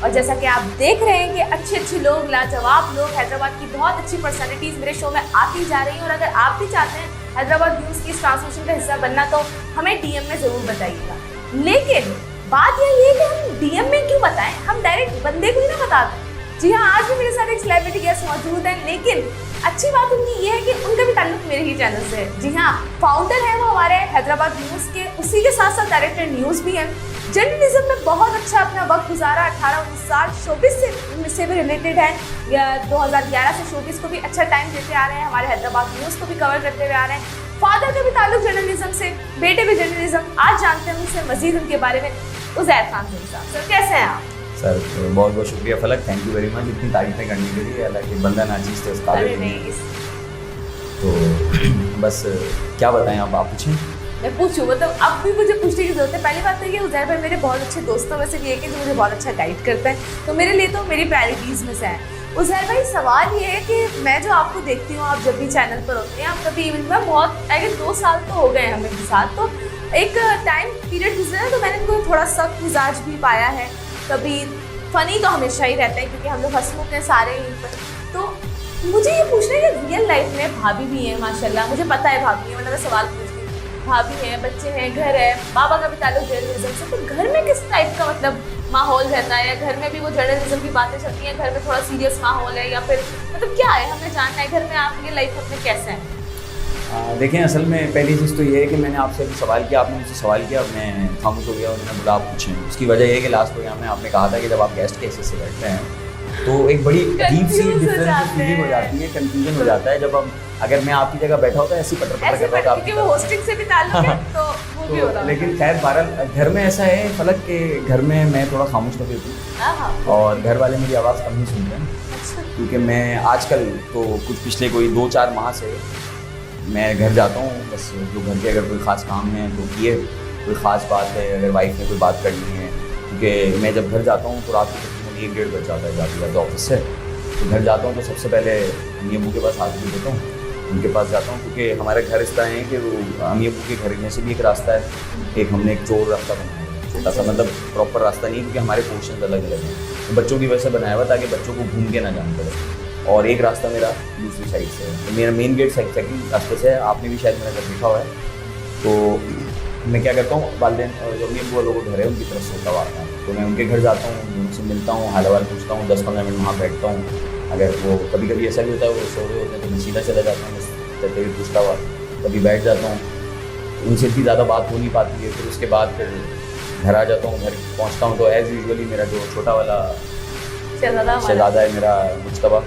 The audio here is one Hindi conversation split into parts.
और जैसा कि आप देख रहे हैं कि अच्छे अच्छे लोग, लाजवाब लोग, हैदराबाद की बहुत अच्छी पर्सनालिटीज़ मेरे शो में आती जा रही हैं। और अगर आप भी चाहते हैं हैदराबाद न्यूज़ की इस ट्रांसमिशन का हिस्सा बनना तो हमें डीएम में ज़रूर बताइएगा। लेकिन बात यही है कि हम डीएम में क्यों बताएं, हम डायरेक्ट बंदे को ही ना बताते। जी हाँ, आज भी मेरे साथ एक सेलिब्रिटी गेस्ट मौजूद है, लेकिन अच्छी बात उनकी ये है कि उनका भी ताल्लुक मेरे ही चैनल से है। जी हाँ, फाउंडर है वो हमारे हैदराबाद न्यूज़ के, उसी के साथ साथ डायरेक्टर न्यूज़ भी हैं। जर्नलिज्म में बहुत अच्छा अपना वक्त गुजारा, 18-19 साल शोबिस से भी रिलेटेड है। 2011 से शोबिस को भी अच्छा टाइम देते आ रहे हैं, हमारे हैदराबाद न्यूज़ को भी कवर करते हुए आ रहे हैं। फादर का भी ताल्लुक जर्नलिज्म से, बेटे भी जर्नलिज्म। आज जानते हैं उनसे मजीद उनके बारे में। उज़ैर खान साहब, सर कैसे हैं आप? सर बहुत बहुत शुक्रिया फलक, थैंक यू वेरी मच इतनी तारीफें करने के लिए। हालांकि बंदा नाचीज़ थे उस काबिल नहीं, तो बस क्या बताएं आप पूछें। मैं पूछूं, मतलब अब भी मुझे पूछने की जरूरत है। पहली बात तो ये, उज़ैर भाई मेरे बहुत अच्छे दोस्तों में से भी एक है जो मुझे बहुत अच्छा गाइड करता है, तो मेरे लिए तो मेरी प्रायोरिटीज़ में से है। उज़ैर भाई सवाल ये है कि मैं जो आपको देखती हूँ, आप जब भी चैनल पर होते हैं, आप कभी इवन में बहुत अगर 2 साल तो हो गए हमें के साथ, तो एक टाइम पीरियड गुजरा तो मैंने इनको थोड़ा सख्त मिजाज भी पाया है। कभी फ़नी तो हमेशा ही रहता है क्योंकि हम लोग हंसमुख हैं सारे यहीं पर। तो मुझे ये पूछना है कि रियल लाइफ में भाभी भी हैं माशाल्लाह, मुझे पता है भाभी है, मतलब मैं सवाल पूछती हूँ। भाभी हैं, बच्चे हैं, घर है, बाबा का भी ताल्लुक जर्नलिज्म से, तो घर में किस टाइप का मतलब माहौल रहता है? घर में भी वो जर्नलिज्म की बातें चलती हैं, घर में थोड़ा सीरियस माहौल है, या फिर मतलब क्या है, हमें जानना है घर में आप ये लाइफ अपने कैसे हैं? देखें, असल में पहली चीज़ तो ये है कि मैंने आपसे अभी सवाल किया, आपने मुझसे सवाल किया, मैं खामोश हो गया और मैंने बोला आप पूछें। उसकी वजह ये है कि लास्ट प्रोग्राम में आपने कहा था कि जब आप गेस्ट के हिस्से से बैठते हैं तो एक बड़ी अजीब सी डिफरेंस फीलिंग हो जाती है, कंफ्यूजन हो जाता है। जब हम अगर मैं आपकी जगह बैठा होता है ऐसी पटर पटर कर रहा था, क्योंकि वो होस्टिंग से भी ताल्लुक है तो वो भी हो रहा है। लेकिन खैर बहरहाल घर में ऐसा है फलक के घर में मैं थोड़ा खामोश रखी हूँ और घर वाले मेरी आवाज़ कम ही सुनते हैं, क्योंकि मैं आजकल तो कुछ पिछले कोई 2-4 माह से मैं घर जाता हूँ, बस जो घर के अगर कोई ख़ास काम है तो किए, कोई ख़ास बात है, अगर वाइफ ने कोई बात करनी है, क्योंकि मैं जब घर जाता हूँ तो रात को तकरीबन 1-1:30 बज जाता है जाते जाते ऑफिस से। तो घर जाता हूँ तो सबसे पहले अम्मी अब्बू के पास हाथ भी देता हूँ, उनके पास जाता हूँ, क्योंकि हमारे घर इस तरह है कि वो अम्मी अब्बू के घर में से भी एक रास्ता है, एक हमने एक चोर रास्ता बनाया है, छोटा सा, मतलब प्रॉपर रास्ता नहीं, क्योंकि हमारे पोर्शन अलग अलग हैं, तो बच्चों की वजह से बनाया हुआ ताकि बच्चों को घूम के ना जाना पड़े। और एक रास्ता मेरा दूसरी साइड से है, तो मेरा मेन गेट सेकंड रास्ते से है। आपने भी शायद मेरा घर देखा हुआ है। तो मैं क्या करता हूँ, वालिदैन जो अम्मी अब्बू लोगों का घर है उनकी तरफ से होता आता हूँ, तो मैं उनके घर जाता हूँ, उनसे मिलता हूँ, हाल हवाल पूछता हूँ, 10-15 मिनट वहाँ बैठता हूँ। अगर वो कभी कभी ऐसा भी होता है वो सो रहे होते हैं तो मैं सीधा चला जाता हूँ, बस तभी पूछता हुआ कभी बैठ जाता हूँ, उनसे इतनी ज़्यादा बात हो नहीं पाती है। फिर उसके बाद फिर घर आ जाता हूँ, घर पहुँचता हूँ तो एज़ यूजुअली मेरा जो छोटा वाला शहज़ादा है मेरा मुज्तबा,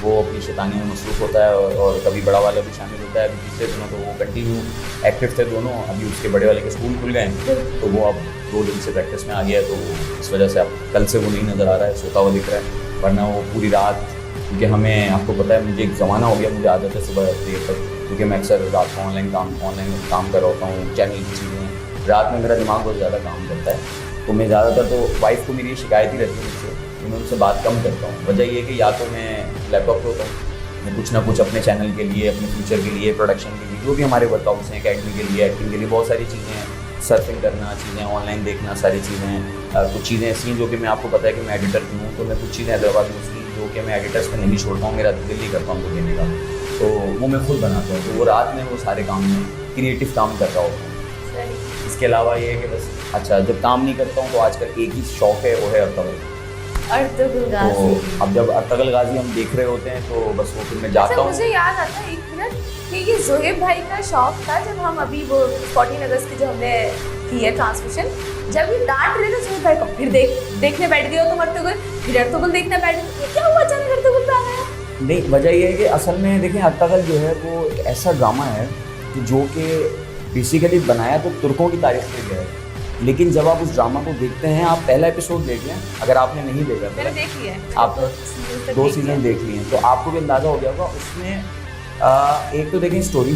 वो अपनी शैतानी में मसरूफ़ होता है और कभी बड़ा वाला भी शामिल होता है। अभी पिछले दिनों तो वो कंटिन्यू एक्टिव थे दोनों, अभी उसके बड़े वाले के स्कूल खुल गए हैं तो वो अब 2 दिन से प्रैक्टिस में आ गया है, तो इस वजह से अब कल से वो नहीं नज़र आ रहा है, सोता हुआ दिख रहा है, वरना वो पूरी रात, क्योंकि हमें आपको पता है मुझे एक ज़माना हो गया, मुझे आदत है सुबह देर तक, क्योंकि मैं अक्सर रात को ऑनलाइन काम कर रहा होता हूँ, चैनल की चीज़ें, रात में मेरा दिमाग बहुत ज़्यादा काम करता है। तो मैं ज़्यादातर तो वाइफ को मेरी शिकायत ही रहती है मुझसे, मैं उनसे बात कम करता हूँ। वजह ये कि या तो मैं लैपटॉप पे होता हूँ, मैं कुछ ना कुछ अपने चैनल के लिए, अपने फ्यूचर के लिए, प्रोडक्शन के लिए, जो भी हमारे वर्कआउट्स हैं, अकेडमी के लिए, एक्टिंग के लिए, बहुत सारी चीज़ें हैं, सर्फिंग करना, चीज़ें ऑनलाइन देखना, सारी चीज़ें हैं। कुछ चीज़ें ऐसी हैं जो कि मैं आपको पता है कि मैं एडिटर भी हूँ, तो मैं कुछ चीज़ें हैदराबाद में उसकी जो कि मैं एडिटर्स पर नहीं छोड़ता हूँ, मेरा दिल नहीं करता उनको देने का, तो वो मैं खुद बनाता हूँ। तो वो रात में वो सारे काम में क्रिएटिव काम कर रहा होता हूँ। इसके अलावा ये है कि बस अच्छा जब काम नहीं करता हूँ तो आजकल एक ही शौक है, वो है अर्तुगरुल गाजी। तो अब जब अर्तुगरुल गाजी हम देख रहे होते हैं तो बस वो फिर मैं जाता हूँ। मुझे याद आता है 1 मिनट कि ये जोहेब भाई का शौक था, जब हम अभी वो 14 अगस्त की जो हमने की है ट्रांसमिशन, जब ये डांट रहे थे जोहेब भाई को, फिर देखने बैठ गए हो तुम अर्तुगरुल, फिर अर्तुगरुल देखने बैठ गए, क्या हुआ अचानक अर्तुगरुल पे आ गया? नहीं, वजह ये है कि असल में देखें अर्तुगरुल जो है वो एक ऐसा ड्रामा है कि जो कि बेसिकली बनाया तो तुर्कों की तारीख में गया है, लेकिन जब आप उस ड्रामा को देखते हैं, आप पहला एपिसोड देख लें, अगर आपने नहीं देखा मैंने देख लिया है, आप 2 सीजन देख लिए हैं, तो आपको भी अंदाज़ा हो गया होगा उसमें एक तो देखें स्टोरी,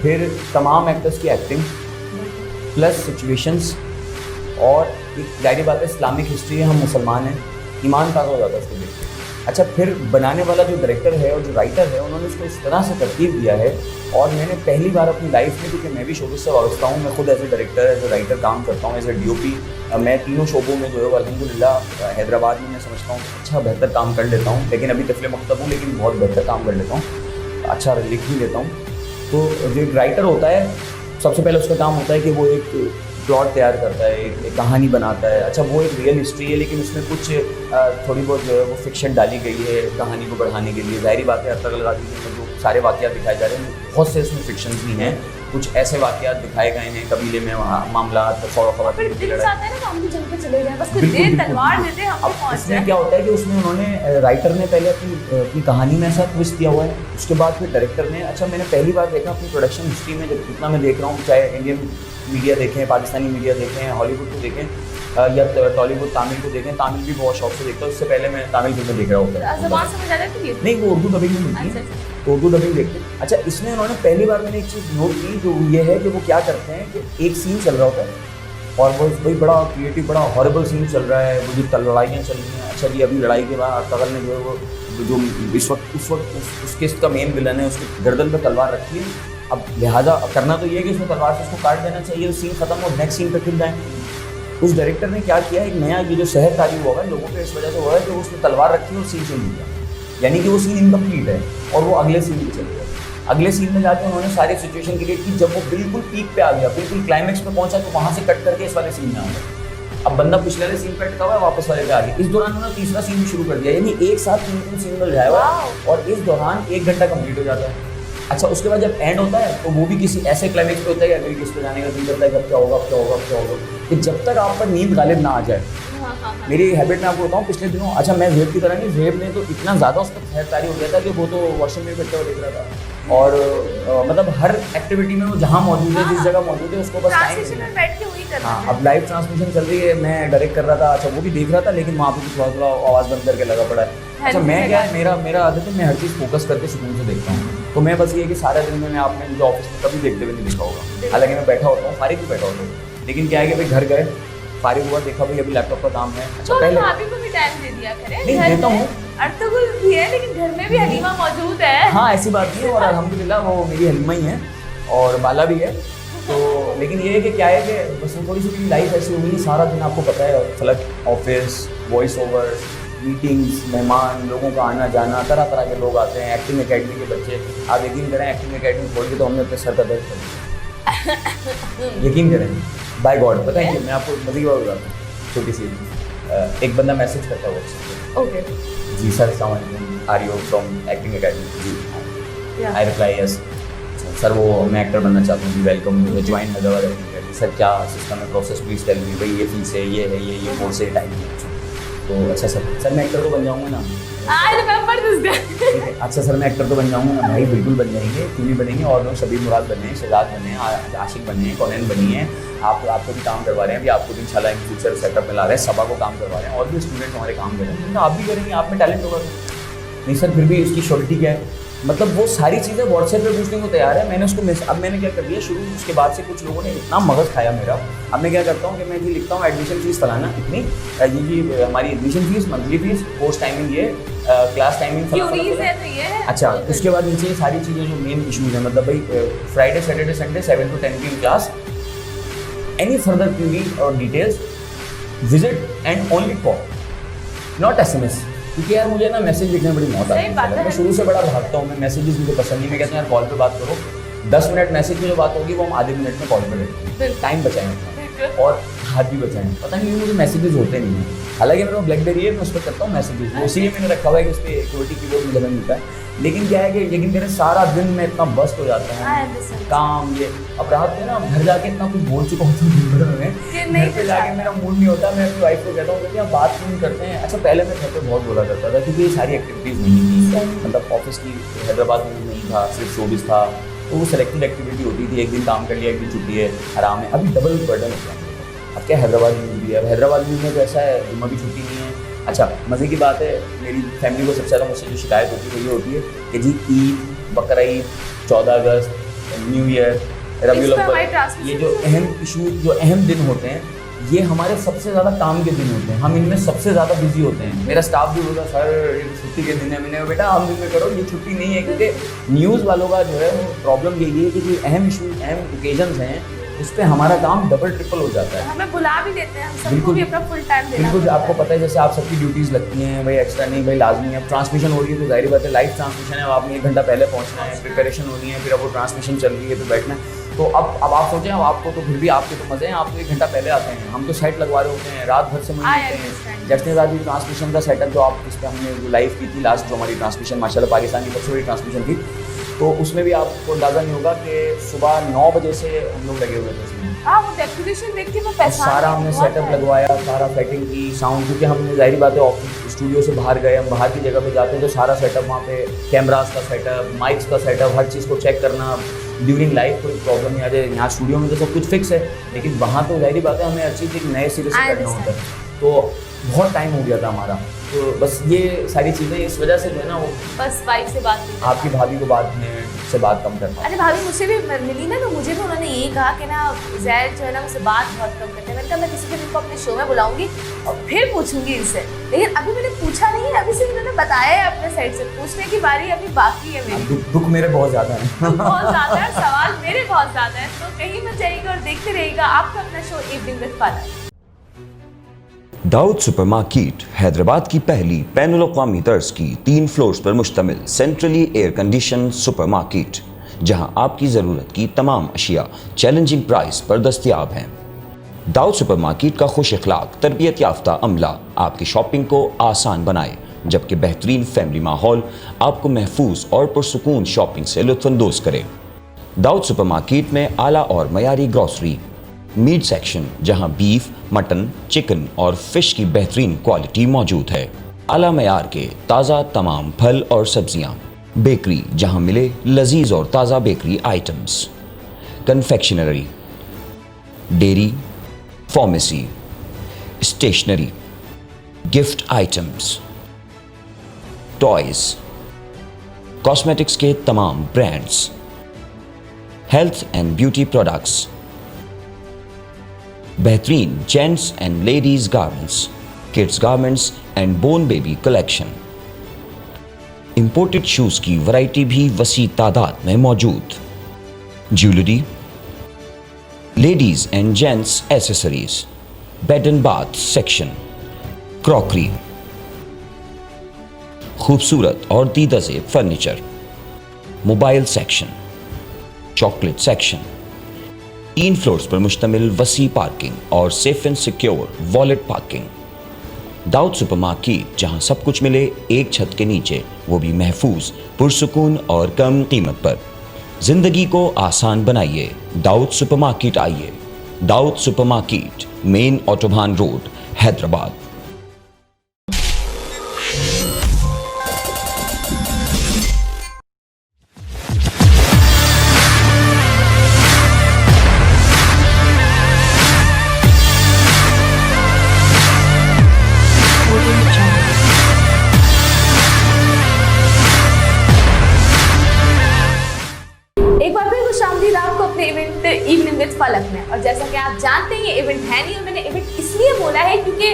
फिर तमाम एक्टर्स की एक्टिंग प्लस सिचुएशंस, और एक जाहिर बात है इस्लामिक हिस्ट्री है, हम मुसलमान हैं, ईमान ताज़ा हो जाता है उसको देख के। अच्छा फिर बनाने वाला जो डायरेक्टर है और जो राइटर है उन्होंने उसको इस तरह से तरतीब दिया है। और मैंने पहली बार अपनी लाइफ में, क्योंकि मैं भी शोबिज़ से वाबस्ता हूँ, मैं खुद as a director as a writer काम करता हूँ, एज ए DOP, मैं तीनों शोबों में जो है वो अल्हम्दुलिल्लाह हैदराबाद में मैं समझता हूँ अच्छा बेहतर काम कर लेता हूँ। लेकिन अभी तिफले मकतब हूँ, लेकिन बहुत बेहतर काम कर लेता हूँ, अच्छा लिख भी लेता हूँ। तो जो एक राइटर होता है सबसे पहले उसका काम होता है कि वो एक प्लॉट तैयार करता है, एक कहानी बनाता है। अच्छा वो एक रियल हिस्ट्री है, लेकिन उसमें कुछ थोड़ी बहुत जो है वो फिक्शन डाली गई है कहानी को बढ़ाने के लिए। ज़ाहिरी बात है, अतगल गाजी में जो सारे वाक़यात दिखाए जा रहे हैं बहुत से इसमें फिक्शंस भी हैं, कुछ ऐसे वाक़यात दिखाए गए हैं कबीले में मामला फिर दिल चाहता है ना तो हम भी जंग पे चले जाएं, बस कुछ देर तलवार देते हम भी पहुंच जाएं। इसमें क्या होता है कि उसमें उन्होंने राइटर ने पहले अपनी कहानी में ऐसा ट्विस्ट दिया हुआ है, उसके बाद फिर डायरेक्टर ने, अच्छा मैंने पहली बार देखा अपनी प्रोडक्शन हिस्ट्री में, जब जितना मैं देख रहा हूँ, चाहे इंडियन मीडिया देखें, पाकिस्तानी मीडिया देखें, हॉलीवुड को देखें या टॉलीवुड तमिल को देखें, तमिल भी बहुत शौक से देखता हूँ, उससे पहले मैं तमिल फिल्में देख रहा होता है। ज़बान समझ आ जाती है? नहीं, वो उर्दू डबिंग में मिलती है, तो उर्दू डबिंग देखते हैं। अच्छा इसमें उन्होंने पहली बार मैंने एक चीज़ नोट की, जो ये है कि वो क्या करते हैं कि एक सीन चल रहा होता है और वो भाई बड़ा क्रिएटिव, बड़ा हॉरेबल सीन चल रहा है, वो जो लड़ाइयाँ चल रही हैं। अच्छा जी अभी लड़ाई के बाद तगल ने जो है वो जो इस वक्त उस केस का मेन विलन है, उसके गर्दन पर तलवार रखी है। अब लिहाजा करना तो ये है कि उसमें तलवार से उसको काट देना चाहिए, सीन खत्म हो, नेक्स्ट सीन पे फिर जाए। उस डायरेक्टर ने क्या किया, एक नया ये जो शहर तारी हुआ है लोगों पे इस वजह से हुआ है कि उसने तलवार रखी और सीन चेंज किया, यानी कि वो सीन इनकम्प्लीट है और वो अगले सीन पे चल गया। अगले सीन में जाके उन्होंने सारी सिचुएशन क्रिएट की, जब वो बिल्कुल पीक पे आ गया, बिल्कुल क्लाइमैक्स पे पहुंचा, तो वहाँ से कट करके इस वाले सीन में आ गया। अब बंदा पिछले वाले सीन पे अटका हुआ है, वापस वाले पे आ गया। इस दौरान उन्होंने तीसरा सीन भी शुरू कर दिया, यानी एक साथ 3 सीन में जाया हुआ और इस दौरान 1 घंटा कंप्लीट हो जाता है। अच्छा उसके बाद जब एंड होता है तो वो भी किसी ऐसे क्लाइमेक्स पे होता है कि अगर किस पे जाने का दिल करता है कब क्या होगा, क्या होगा, क्या होगा, कि जब तक आप पर नींद गालिब ना आ जाए। मेरी हैबिट में आपको बताऊँ, पिछले दिनों, अच्छा मैं ज़ेब की तरह नहीं, ज़ेब ने तो इतना ज़्यादा उस पर खैरदारी हो गया था कि वो तो वॉशरूम में बैठा हुआ देख रहा था और मतलब हर एक्टिविटी में वो जहाँ मौजूद है, जिस जगह मौजूद है, उसको बस टाइम। हाँ अब लाइव ट्रांसमिशन चल रही है, मैं डायरेक्ट कर रहा था, अच्छा वो भी देख रहा था, लेकिन वहाँ पे कुछ थोड़ा आवाज़ बंद करके लगा पड़ा है। अच्छा मैं क्या है, मेरा आदत है, मैं हर चीज़ फोकस करके सुकून से देखता हूँ। तो मैं बस ये है कि सारा दिन में मैं आपने मुझे ऑफिस में कभी देखते हुए नहीं देखा होगा, हालांकि मैं बैठा होता हूँ, फारिग भी बैठा होता हूँ, लेकिन क्या है कि भाई घर गए, फारिग हुआ, देखा भाई अभी लैपटॉप का काम है। अच्छा पहले भाभी को भी टाइम दे दिया करें, नहीं देता हूँ, अर्तुगरुल भी है लेकिन घर में भी हलीमा मौजूद है। हाँ ऐसी बात नहीं है, और अल्हम्दुलिल्लाह वो मेरी हलीमा ही है और बाला भी है। तो लेकिन ये है कि क्या है कि बस थोड़ी सी मेरी लाइफ ऐसी हो गई, सारा दिन आपको पता है, फलक, ऑफिस, वॉइस ओवर, मीटिंग्स, मेहमान, लोगों का आना जाना, तरह तरह के लोग आते हैं, एक्टिंग एकेडमी के बच्चे। आप यकीन करें, एक्टिंग एकेडमी खोल के तो हमने अपने सर का दर्द कर दिया, यकीन करें, बाय गॉड। पता है कि मैं आपको मज़े की बात बताता हूँ, छोटी सी, एक बंदा मैसेज करता है व्हाट्सएप पे, ओके जी सर अस्सलाम वालेकुम, are you from acting academy? जी। आई रिप्लाई यस सर, वो मैं एक्टर बनना चाहता हूँ जी, welcome join Hyderabad acting academy. Sir क्या सिस्टम है, प्रोसेस प्लीज टेल मी, भाई ये फीस है, ये है, ये कोर्स है, टाइम है। तो अच्छा सर मैं एक्टर तो बन जाऊँगा ना? I remember this guy. अच्छा सर मैं एक्टर तो बन जाऊँगा ना? भाई बिल्कुल बन जाएंगे, क्यों नहीं बनेंगे, और लोग शबीर मुराद बने हैं, शहजाद बने हैं, आशिक बने हैं, कौनैन बनी है, आपको भी काम करवा रहे हैं, अभी आपको भी इंशाल्लाह इन फ्यूचर सेटअप में ला रहे हैं, सबा को काम करवा रहे हैं, और भी स्टूडेंट हमारे काम कर रहे हैं, आप भी करेंगे, आप में टैलेंट होगा। नहीं सर फिर भी उसकी श्योरिटी क्या है, मतलब वो सारी चीज़ें व्हाट्सएप पे पूछने को तैयार है। मैंने उसको अब मैंने क्या कर दिया शुरू, उसके बाद से कुछ लोगों ने इतना मगज खाया मेरा, अब मैं क्या करता हूँ कि मैं ये लिखता हूँ एडमिशन फीस फलाना इतनी, ये हमारी admission fees, monthly fees, course timing ये, क्लास टाइमिंग फलाना। अच्छा उसके बाद नीचे ये सारी चीज़ें जो मेन इशूज़ हैं, मतलब भाई Friday Saturday Sunday 7 to 10 PM class, any further query और details visit and only call, not SMS। क्योंकि यार मुझे ना मैसेज लिखने में बड़ी मौत आती है, मैं शुरू से बड़ा भागता हूँ, मैं मैसेजेस मुझे पसंद नहीं। मैं कहता हूँ यार कॉल पे बात करो, 10 मिनट मैसेज में जो बात होगी वो हम आधे मिनट में कॉल पे लेते हैं, टाइम बचाएं अपना और हाथ भी बचाएं। पता नहीं मुझे मैसेजेस होते नहीं हैं, हालांकि मेरे पास ब्लैकबेरी है, मैं उस पर करता हूँ मैसेजेस, उसी मैंने रखा हुआ है कि उस पर QWERTY कीबोर्ड में जगह मिलता है। लेकिन क्या है कि यकीन करें सारा दिन में इतना बस्ट हो जाता है काम, ये अब रात में ना घर जाके इतना कुछ बोल चुका होता हूँ, घर पे जाके मेरा मूड नहीं होता, मैं अपनी वाइफ को कहता हूँ कि आप बात क्यों नहीं करते हैं। अच्छा पहले मैं घर पे बहुत बोला करता था क्योंकि ये सारी एक्टिविटीज़ नहीं थी, मतलब ऑफिस की हैदराबाद में नहीं था, सिर्फ शोबिज़ था, तो वो सेलेक्टेड एक्टिविटी होती थी, एक दिन काम कर लिया, एक दिन छुट्टी है, आराम है। अभी डबल बर्डन हो गया। अब क्या हैदराबाद न्यूज़ भी है, अब हैदराबाद न्यूज़ में तो ऐसा है जुम्मा भी छुट्टी नहीं है। अच्छा मज़े की बात है, मेरी फैमिली को सबसे ज़्यादा मुझसे जो शिकायत होती है वो ये होती है कि जी ईद, बकरीद, 14 अगस्त, न्यू ईयर, रबीउल अव्वल, ये जो अहम इशू, जो अहम दिन होते हैं, ये हमारे सबसे ज़्यादा काम के दिन होते हैं, हम इनमें सबसे ज़्यादा बिजी होते हैं। मेरा स्टाफ भी बोलता सर ये छुट्टी के दिन है, मैंने कहा बेटा हम दिन में करो, ये छुट्टी नहीं है। क्योंकि न्यूज़ वालों का जो है वो प्रॉब्लम यही है कि जो अहम इशू, अहम ओकेजन्स हैं उस पर हमारा काम डबल ट्रिपल हो जाता है। हमें बुला भी देते हैं, हम सबको भी अपना फुल टाइम देना बिल्कुल, आपको पता है जैसे आप सबकी ड्यूटीज़ लगती हैं भाई, एक्स्ट्रा नहीं भाई लाजमी है। अब ट्रांसमिशन हो रही है तो जाहिर बात है लाइव ट्रांसमिशन है, अब आपने 1 घंटा पहले पहुंचना है, प्रिपरेशन होनी है, फिर अब वो ट्रांसमिशन चल रही है तो बैठना है। तो अब आप सोचें, अब आपको तो फिर भी आपके तो मज़े हैं, आप तो 1 घंटा पहले आते हैं, हम तो सेट लगवा रहे होते हैं, रात भर से मजे होते हैं। जैसे बाद भी ट्रांसमिशन का सेटअप जो आप इस पर हमने जो लाइव की थी लास्ट, जो हमारी ट्रांसमिशन माशाल्लाह पाकिस्तान की सबसे बड़ी ट्रांसमिशन थी, तो उसमें भी आपको अंदाज़ा नहीं होगा कि सुबह 9 बजे से हम लोग लगे हुए थे उसमें। हाँ, वो डेकोरेशन देख के मैं पैसा सारा हमने सेटअप लगवाया, सारा सेटिंग की, साउंड, क्योंकि हमने जाहिर बात है ऑफिस स्टूडियो से बाहर गए, हम बाहर की जगह पे जाते हैं तो सारा सेटअप वहाँ पे, कैमरास का सेटअप, माइक्स का सेटअप, हर चीज़ को चेक करना ड्यूरिंग लाइव, कोई प्रॉब्लम नहीं आ जाए। यहाँ स्टूडियो में तो सब कुछ फिक्स है, लेकिन वहाँ तो जाहिर बात है हमें हर चीज़ एक नए सिरे से करना होता है। तो बहुत टाइम हो गया था हमारा, तो बस ये सारी चीज़ें इस वजह से जो है ना वो बस वाइफ से बात नहीं, आपकी भाभी को बात में से बात कम करना। अरे भाभी मुझसे भी मिली ना, तो मुझे भी उन्होंने ये कहा कि ना ज़ैद जो है ना मुझसे बात बहुत कम करते हैं। मैंने कहा मैं किसी दिन इनको अपने शो में बुलाऊंगी और फिर पूछूंगी इनसे, लेकिन अभी मैंने पूछा नहीं है, अभी सिर्फ इन्होंने बताया है अपने साइड से, पूछने की बारी अभी बाकी है मेरी। दुख मेरे बहुत ज़्यादा है बहुत ज़्यादा है, सवाल मेरे बहुत ज़्यादा है, तो कहीं मत जाइएगा और देखते रहिएगा आपका अपना शो इवनिंग विद फलक। दाऊद सुपरमार्केट हैदराबाद की पहली बैनुल अक़वामी तर्ज की 3 फ्लोर्स पर मुश्तमिल सेंट्रली एयर कंडीशन सुपरमार्केट, जहां आपकी ज़रूरत की तमाम अशिया चैलेंजिंग प्राइस पर दस्तयाब हैं। दाऊद सुपरमार्केट का खुश अखलाक तरबियत याफ्ता अमला आपकी शॉपिंग को आसान बनाए, जबकि बेहतरीन फैमिली माहौल आपको महफूज और पुरसुकून शॉपिंग से लुत्फ़अंदोज़ करे। दाऊद सुपरमार्केट में आला और मयारी ग्रॉसरी, मीट सेक्शन जहां बीफ, मटन, चिकन और फिश की बेहतरीन क्वालिटी मौजूद है, आला मयार के ताज़ा तमाम फल और सब्जियां, बेकरी जहां मिले लजीज और ताज़ा bakery items, confectionery, dairy, pharmacy, stationery, gift items, toys, cosmetics के तमाम brands, health and beauty products, बेहतरीन gents and ladies garments, kids garments and born baby collection, imported shoes की वैरायटी भी वसी तादाद में मौजूद, jewellery, ladies and gents accessories, bed and bath section, crockery, खूबसूरत और दीदाज़ेब furniture, mobile section, chocolate section, 3 floors पर मुश्तमिल वसी पार्किंग और safe and secure wallet parking. Dawood supermarket जहां सब कुछ मिले एक छत के नीचे, वो भी महफूज, पुरसुकून और कम कीमत पर। जिंदगी को आसान बनाइए, दाऊद सुपरमार्केट आइए। Dawood supermarket, main autobahn road, Hyderabad. Evening with Falak में, और जैसा कि आप जानते हैं ये इवेंट है नहीं, और मैंने इवेंट इसलिए बोला है क्योंकि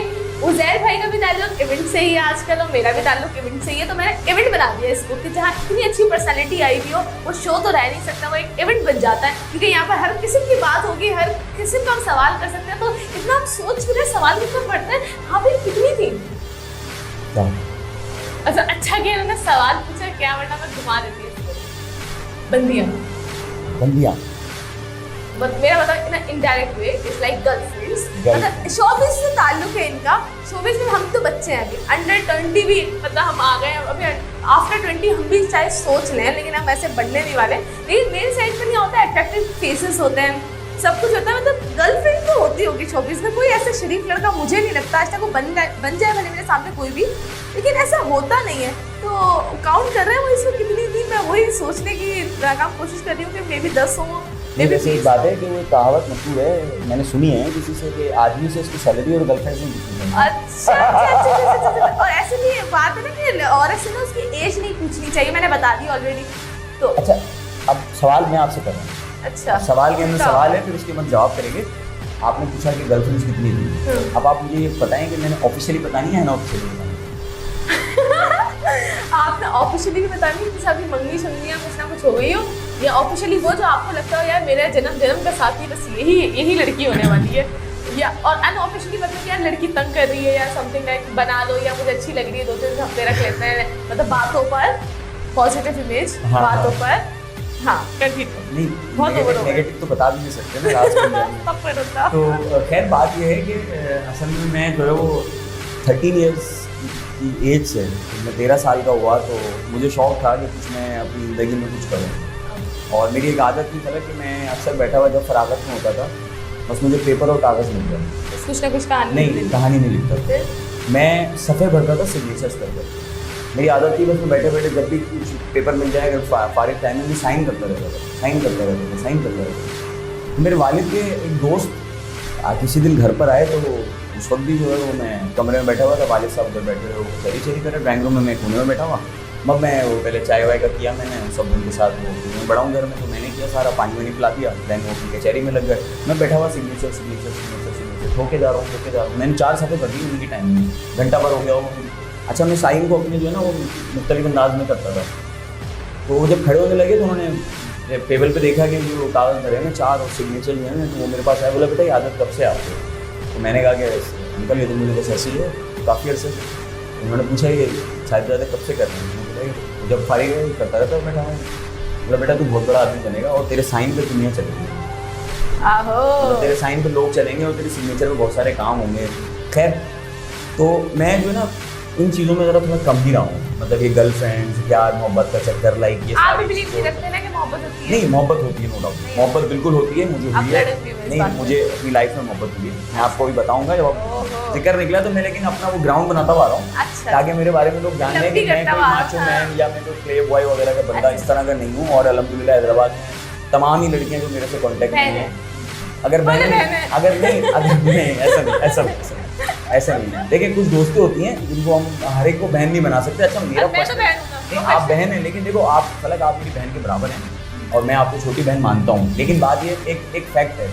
उज़ैर भाई का भी ताल्लुक इवेंट से ही है आजकल, और मेरा भी ताल्लुक इवेंट से ही है, तो मैंने इवेंट बना दिया इसको कि जहाँ इतनी अच्छी पर्सनैलिटी आई हुई हो, वो शो तो रह नहीं सकता, वो एक इवेंट बन जाता है, क्योंकि यहाँ पर हर किसी की बात होगी, हर किसी का हम सवाल कर सकते हैं। तो इतना हम सोच भी रहे सवाल कितना पड़ता है, हाँ भाई कितनी थी? अच्छा कि उन्होंने सवाल पूछा क्या, वरना मैं घुमा देती इसको। बंदियाँ बट मेरा मतलब in indirect way it's like girlfriends, मतलब शोबिज़ से ताल्लुक है इनका। शोबिज़ में हम तो बच्चे हैं, अभी अंडर 20 भी मतलब हम आ गए हैं, अभी आफ्टर 20 हम भी चाहे सोच लें, लेकिन हम ऐसे बनने नहीं वाले। लेकिन मेरे साइड पर नहीं होता है, अट्रैक्टिव फेसेस होते हैं, सब कुछ होता है, मतलब गर्लफ्रेंड तो होती होगी शोबिज़ में, कोई ऐसा शरीफ लड़का मुझे नहीं लगता आज तक वो बन जाए भले मेरे सामने कोई भी, लेकिन ऐसा होता नहीं है। तो काउंट कर रहे हैं वो इसमें कितनी थी, मैं वही सोचने की काम कोशिश कर रही हूँ कि मे बी 10 हो। वैसे एक बात है कि वो कहावत मशहूर है, मैंने सुनी है किसी से कि आदमी से उसकी सैलरी और गर्लफ्रेंड से पूछनी है। अच्छा। और ऐसे भी बात है ना कि औरत से ना उसकी एज नहीं पूछनी चाहिए, मैंने बता दी ऑलरेडी। तो अच्छा, अब सवाल मैं आपसे कर रहा हूँ। अच्छा, सवाल के अंदर सवाल है, फिर उसके बाद जवाब करेंगे। आपने पूछा कि गर्लफ्रेंड्स कितनी थी। अब आप मुझे ये बताएं कि मैंने ऑफिशियली बतानी है ना ऑफिशियली बतानी? आपने ऑफिशियली भी बतानी है, जैसे अभी मंगनी शंगनियाँ कुछ ना कुछ हो गई हो, या ऑफिशियली वो जो आपको लगता हो यार मेरा जन्म का साथी बस यही लड़की होने वाली है, या और अनऑफिशियली मतलब यार लड़की तंग कर रही है या समथिंग लाइक बना लो, या मुझे अच्छी लग रही है 2-3 हफ्ते रख लेते हैं, मतलब बातों पर पॉजिटिव इमेज, हाँ, बातों पर। हाँ कंटिन्यू। नहीं, नेगेटिव तो बता भी नहीं सकते ना राज होता। तो खैर बात ये है कि असल में मैं जो है वो 13 इयर्स की एज से, मैं 13 साल का हुआ तो मुझे शौक था कि कुछ मैं अपनी ज़िंदगी में कुछ करूँ। और मेरी एक आदत थी पहले कि मैं अक्सर बैठा हुआ जब फरागत में होता था बस मुझे पेपर और कागज़ मिल जाए, कुछ ना कुछ कहानी नहीं कहानी नहीं लिखता था, मैं सफ़े भरता था सिग्नेचर्स करके। मेरी आदत थी बस मैं बैठे बैठे जब भी कुछ पेपर मिल जाए अगर फारिग टाइम में साइन करता रहता था। तो मेरे वालिद के एक दोस्त किसी दिन घर पर आए तो उस वक्त भी जो है वो मैं कमरे में बैठा हुआ था, वालिद साहब उधर बैठे हुए वो चरी कर रहे ड्राइंग रूम में, मैं कोने में बैठा हुआ। मग मैं वो पहले चाय वाय का किया मैंने सब उनके साथ, वो मैं बड़ा हूँ घर में तो मैंने किया सारा, पानी वानी पिला दिया, दैन वो कचहरी में लग गए। मैं बैठा हुआ सिग्नेचर ठोके जा रहा हूँ। मैंने 4 सफ़े कर दी उनकी टाइम में, घंटा भर हो गया वो। अच्छा मैं साइन को अपने जो है ना वो मुख्तलिफ अंदाज में करता था, तो वो जब खड़े होने लगे तो उन्होंने टेबल पे देखा कि जो कागज़ भरे हैं 4 और सिग्नेचर जो है ना, तो वो मेरे पास आया, बोला बेटा ये आदत कब से आपको? तो मैंने कहा कि अंकल ये तो मुझे बस ऐसी है काफ़ी अर्से से। उन्होंने पूछा ये शायद ज़्यादा कब से कर रहे हैं? मैंने बोला जब फारिग है करता रहता है बैठा मैं। बोला बेटा तू बहुत बड़ा आदमी बनेगा और तेरे साइन पे दुनिया चलेगी, तेरे साइन पे लोग चलेंगे और तेरे सिग्नेचर पे बहुत सारे काम होंगे। खैर तो मैं जो है ना इन चीज़ों में ज़रा थोड़ा कम ही रहा हूँ, मतलब ये गर्लफ्रेंड्स प्यार मोहब्बत का चक्कर लाइक ये आप भी बिलीव नहीं रखते ना कि मोहब्बत होती है? नहीं मोहब्बत होती है, नो डाउट मोहब्बत बिल्कुल होती है, मुझे हुई है। नहीं मुझे अपनी लाइफ में मोहब्बत हुई है, मैं आपको भी बताऊंगा जब जिक्र निकला तो मैं, लेकिन अपना वो ग्राउंड बनाता हुआ रहा हूँ अच्छा। ताकि मेरे बारे में लोग जान लें कि मैं कोई माचो मैन या मैं कोई प्ले बॉय वगैरह का बंदा इस तरह का नहीं हूँ। और अल्हम्दुलिल्लाह हैदराबाद में तमाम ही लड़कियाँ जो मेरे से कॉन्टेक्ट में हैं, अगर ऐसा नहीं है। देखिए कुछ दोस्तें होती हैं जिनको हम हर एक को बहन नहीं बना सकते। अच्छा मेरा आप बहन है, लेकिन देखो आप फलक आप मेरी बहन के बराबर हैं और मैं आपको छोटी बहन मानता हूँ, लेकिन बात ये एक फैक्ट है,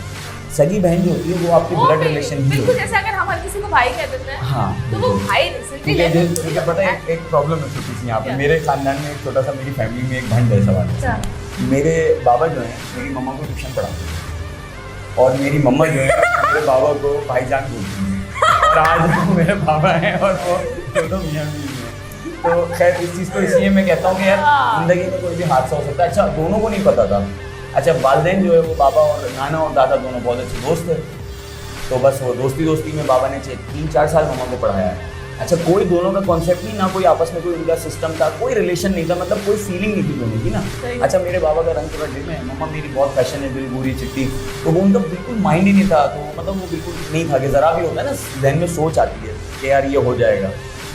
सगी बहन जो होती है वो आपकी ब्लड रिलेशन ही होती है। जैसे अगर हम हर किसी को भाई कह देते हैं हाँ तो वो भाई मुझे पता है एक प्रॉब्लम है छोटी सी यहाँ पे, मेरे खानदान में एक छोटा सा, मेरी फैमिली में एक भंड है सवाल। मेरे बाबा जो है मेरी मम्मा को ट्यूशन पढ़ाते हैं और मेरी मम्मा जो है मेरे बाबा को भाईजान बोलती है, और आज वो मेरे बाबा हैं और वो दोनों मियाँ बीवी हैं। तो खैर इस चीज़ को इसलिए मैं कहता हूँ कि यार ज़िंदगी में कोई भी हादसा हो सकता है। अच्छा दोनों को नहीं पता था। अच्छा वालिदैन जो है वो बाबा और नाना और दादा दोनों बहुत अच्छे दोस्त थे, तो बस वो दोस्ती में बाबा ने 3-4 साल मम्मा को पढ़ाया है। अच्छा कोई दोनों का कॉन्सेप्ट नहीं, ना कोई आपस में कोई उनका सिस्टम था, कोई रिलेशन नहीं था, मतलब कोई फीलिंग नहीं थी दोनों की ना। अच्छा मेरे बाबा का रंग थोड़ा डिम है, मम्मा मेरी बहुत फैशनेबल गोरी चिट्टी, तो वो उनका बिल्कुल माइंड ही नहीं था। तो मतलब वो बिल्कुल नहीं था कि ज़रा भी होता है ना जहन में सोच आती है कि यार ये हो जाएगा,